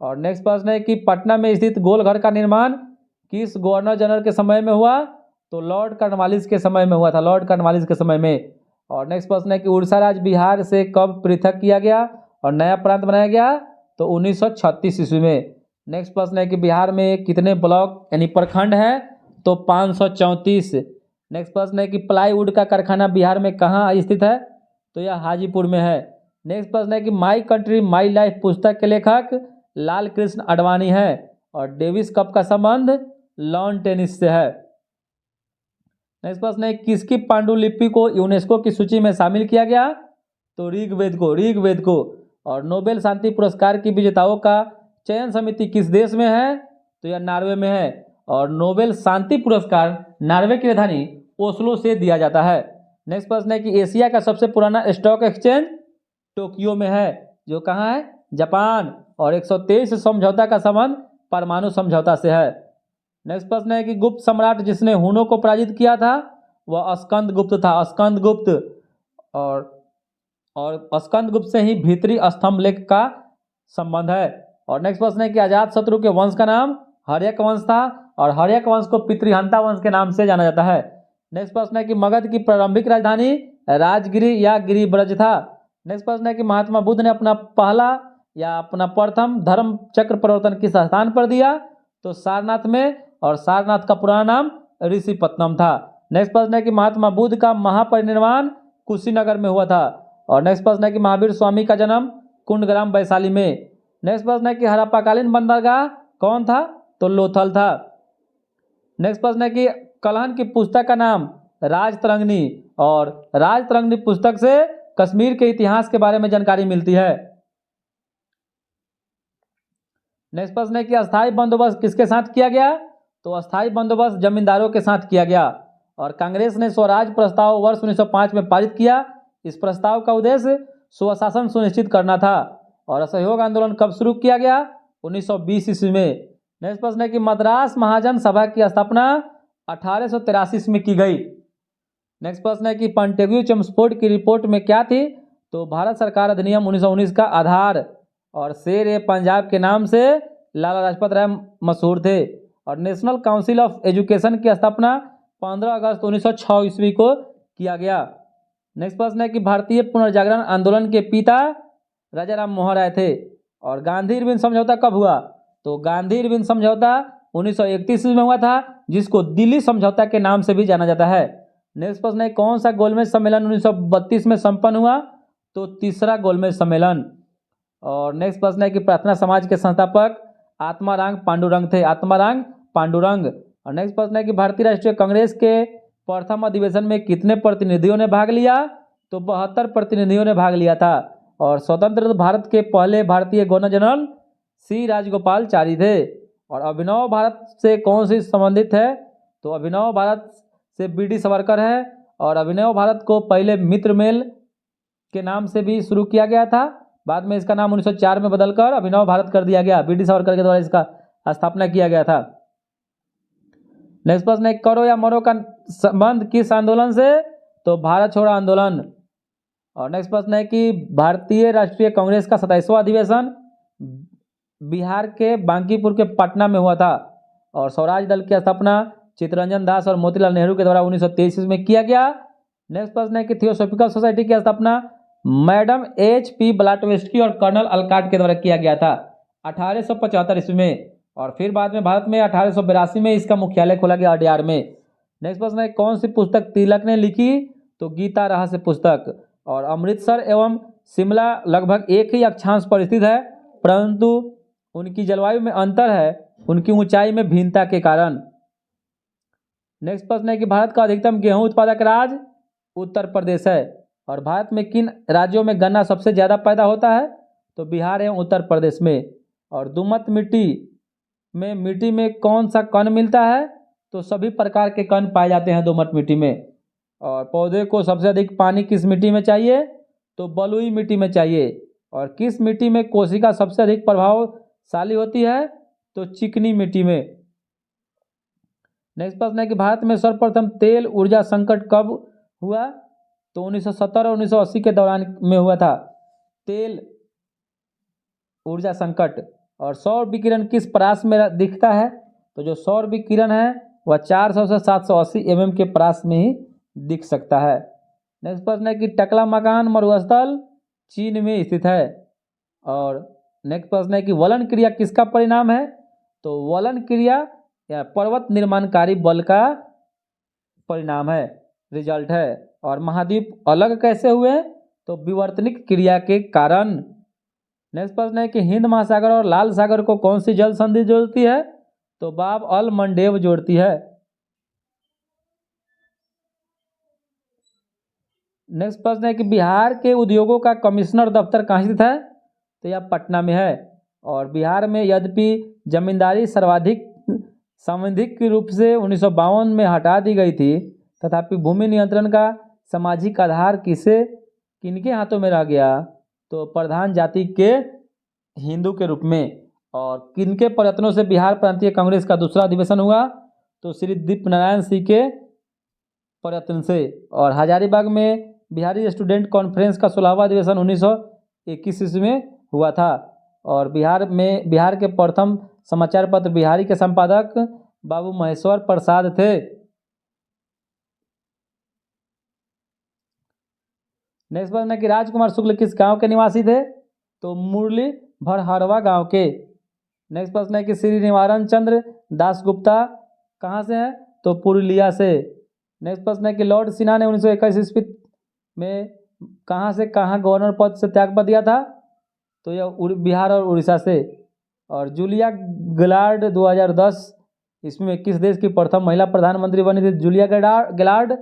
और नेक्स्ट प्रश्न है कि पटना में स्थित गोलघर का निर्माण किस गवर्नर जनरल के समय में हुआ? तो लॉर्ड कॉर्नवालिस के समय में हुआ था, लॉर्ड कॉर्नवालिस के समय में। और नेक्स्ट प्रश्न है कि उड़ीसा राज्य बिहार से कब पृथक किया गया और नया प्रांत बनाया गया? तो 1936 ईस्वी में। नेक्स्ट प्रश्न है कि बिहार में कितने ब्लॉक यानी प्रखंड है? तो 534। नेक्स्ट प्रश्न है कि प्लाईवुड का कारखाना बिहार में कहाँ स्थित है? तो यह हाजीपुर में है। नेक्स्ट प्रश्न है कि माई कंट्री माई लाइफ पुस्तक के लेखक लाल कृष्ण आडवाणी है। और डेविस कप का संबंध लॉन टेनिस से है। नेक्स्ट प्रश्न है किसकी पांडुलिपि को यूनेस्को की सूची में शामिल किया गया? तो ऋग्वेद को, ऋग्वेद को। और नोबेल शांति पुरस्कार की विजेताओं का चयन समिति किस देश में है? तो यह नॉर्वे में है। और नोबेल शांति पुरस्कार नॉर्वे की राजधानी ओस्लो से दिया जाता है। नेक्स्ट प्रश्न है कि एशिया का सबसे पुराना स्टॉक एक्सचेंज टोक्यो में है, जो कहाँ है? जापान। और 123 समझौता का संबंध परमाणु समझौता से है। नेक्स्ट प्रश्न है कि गुप्त सम्राट जिसने हुनों को पराजित किया था वह स्कंदगुप्त था, स्कंदगुप्त। और स्कंदगुप्त से ही भीतरी स्तंभ लेख का संबंध है। और नेक्स्ट प्रश्न है कि अजातशत्रु के वंश का नाम हर्यक वंश था और हर्यक वंश को पितृहंता वंश के नाम से जाना जाता है। नेक्स्ट प्रश्न है कि मगध की प्रारंभिक राजधानी राजगिरी या गिरिब्रज था। नेक्स्ट प्रश्न है कि महात्मा बुद्ध ने अपना पहला या अपना प्रथम धर्म चक्र परिवर्तन किस स्थान पर दिया? तो सारनाथ में। और सारनाथ का पुराना नाम ऋषिपत्तनम था। नेक्स्ट प्रश्न है कि महात्मा बुद्ध का महापरिनिर्वाण कुशीनगर में हुआ था। और नेक्स्ट प्रश्न है कि महावीर स्वामी का जन्म कुंडग्राम वैशाली में। नेक्स्ट प्रश्न है कि हड़प्पाकालीन बंदरगाह कौन था, तो लोथल था। नेक्स्ट प्रश्न है कि कलहन की पुस्तक का नाम राजतरंगिणी, और राजतरंगिणी पुस्तक से कश्मीर के इतिहास के बारे में जानकारी मिलती है। नेक्स्ट प्रश्न है कि अस्थायी बंदोबस्त किसके साथ किया गया, तो अस्थायी बंदोबस्त जमींदारों के साथ किया गया। और कांग्रेस ने स्वराज प्रस्ताव वर्ष 1905 में पारित किया। इस प्रस्ताव का उद्देश्य स्वशासन सुनिश्चित करना था। और असहयोग आंदोलन कब शुरू किया गया, 1920 ईस्वी में। नेक्स्ट प्रश्न है कि मद्रास महाजन सभा की स्थापना 1883 में की गई। नेक्स्ट प्रश्न है कि पंटेग्यू चेम्सफोर्ड की रिपोर्ट में क्या थी, तो भारत सरकार अधिनियम 1919 का आधार और शेर ए पंजाब के नाम से लाला लाजपत राय मशहूर थे। और नेशनल काउंसिल ऑफ एजुकेशन की स्थापना 15 अगस्त 1906 ईस्वी को किया गया। नेक्स्ट प्रश्न है कि भारतीय पुनर्जागरण आंदोलन के पिता राजा राम मोहन राय थे। और गांधी इरविन समझौता कब हुआ, तो गांधी इरविन समझौता 1931 में हुआ था, जिसको दिल्ली समझौता के नाम से भी जाना जाता है। नेक्स्ट प्रश्न है कौन सा गोलमेज सम्मेलन 1932 में संपन्न हुआ, तो तीसरा गोलमेज सम्मेलन। और नेक्स्ट प्रश्न है कि प्रार्थना समाज के संस्थापक आत्माराम पांडुरंग थे, आत्माराम पांडुरंग। और नेक्स्ट प्रश्न है कि भारतीय राष्ट्रीय कांग्रेस के प्रथम अधिवेशन में कितने प्रतिनिधियों ने भाग लिया, तो 72 प्रतिनिधियों ने भाग लिया था। और स्वतंत्र भारत के पहले भारतीय गवर्नर जनरल सी राजगोपालचारी थे। और अभिनव भारत से कौन सी संबंधित है, तो अभिनव भारत से बी.डी. सावरकर है। और अभिनव भारत को पहले मित्र मेल के नाम से भी शुरू किया गया था, बाद में इसका नाम 1904 में बदलकर अभिनव भारत कर दिया गया। बी.डी. सावरकर के द्वारा इसका स्थापना किया गया था। नेक्स्ट प्रश्न है करो या मरो का संबंध किस आंदोलन से, तो भारत छोड़ो आंदोलन। और नेक्स्ट प्रश्न है कि भारतीय राष्ट्रीय कांग्रेस का 27वां अधिवेशन बिहार के बांकीपुर के पटना में हुआ था। और स्वराज दल की स्थापना चित्तरंजन दास और मोतीलाल नेहरू के द्वारा 1923 में किया गया। नेक्स्ट प्रश्न है कि थियोसॉफिकल सोसाइटी की स्थापना मैडम H.P. ब्लाटवेस्की और कर्नल अलकाट के द्वारा किया गया था 1875 ईस्वी में। और फिर बाद में भारत में 1882 में इसका मुख्यालय खोला गया अडयार में। नेक्स्ट प्रश्न है कौन सी पुस्तक तिलक ने लिखी, तो गीता रहस्य पुस्तक। और अमृतसर एवं शिमला लगभग एक ही अक्षांश पर स्थित है, परंतु उनकी जलवायु में अंतर है उनकी ऊंचाई में भिन्नता के कारण। नेक्स्ट प्रश्न है कि भारत का अधिकतम गेहूं उत्पादक राज्य उत्तर प्रदेश है। और भारत में किन राज्यों में गन्ना सबसे ज़्यादा पैदा होता है, तो बिहार एवं उत्तर प्रदेश में। और दोमट मिट्टी में कौन सा कण मिलता है, तो सभी प्रकार के कण पाए जाते हैं दोमट मिट्टी में। और पौधे को सबसे अधिक पानी किस मिट्टी में चाहिए, तो बलुई मिट्टी में चाहिए। और किस मिट्टी में कोशिका सबसे अधिक प्रभावशाली होती है, तो चिकनी मिट्टी में। नेक्स्ट प्रश्न है कि भारत में सर्वप्रथम तेल ऊर्जा संकट कब हुआ, तो 1970 और 1980 के दौरान में हुआ था तेल ऊर्जा संकट। और सौर विकिरण किस परास में दिखता है, तो जो सौर विकिरण है वह 400 से 780 mm के परास में ही दिख सकता है। नेक्स्ट प्रश्न है कि टकलामकान मरुस्थल चीन में स्थित है। और नेक्स्ट प्रश्न है कि वलन क्रिया किसका परिणाम है, तो वलन क्रिया या पर्वत निर्माणकारी बल का परिणाम है, रिजल्ट है। और महाद्वीप अलग कैसे हुए, तो विवर्तनिक क्रिया के कारण। नेक्स्ट प्रश्न है कि हिंद महासागर और लाल सागर को कौन सी जल संधि जोड़ती है, तो बाब अल मंडेव जोड़ती है। नेक्स्ट प्रश्न है कि बिहार के उद्योगों का कमिश्नर दफ्तर कहाँ स्थित है, तो यह पटना में है। और बिहार में यद्यपि जमींदारी सर्वाधिक सांविधिक रूप से 1952 में हटा दी गई थी, तथापि भूमि नियंत्रण का सामाजिक आधार किनके हाथों में रह गया, तो प्रधान जाति के हिंदू के रूप में। और किनके प्रयत्नों से बिहार प्रांतीय कांग्रेस का दूसरा अधिवेशन हुआ, तो श्री दीपनारायण सिंह के प्रयत्न से। और हजारीबाग में बिहारी स्टूडेंट कॉन्फ्रेंस का 16वां अधिवेशन 1921 ईस्वी में हुआ था। और बिहार के प्रथम समाचार पत्र बिहारी के संपादक बाबू महेश्वर प्रसाद थे। नेक्स्ट प्रश्न है कि राजकुमार शुक्ल किस गांव के निवासी थे, तो मुरली भरहरवा गांव के। नेक्स्ट प्रश्न है कि श्री निवारण चंद्र दासगुप्ता कहाँ से है? तो पुरुलिया से। नेक्स्ट प्रश्न है कि लॉर्ड सिन्हा ने 1921 ईस्वी में कहाँ से कहाँ गवर्नर पद से त्यागपत्र दिया था? तो यह बिहार और उड़ीसा से। और जूलिया गिलार्ड 2010 इसमें किस देश की प्रथम महिला प्रधानमंत्री बनी थी? Julia Gillard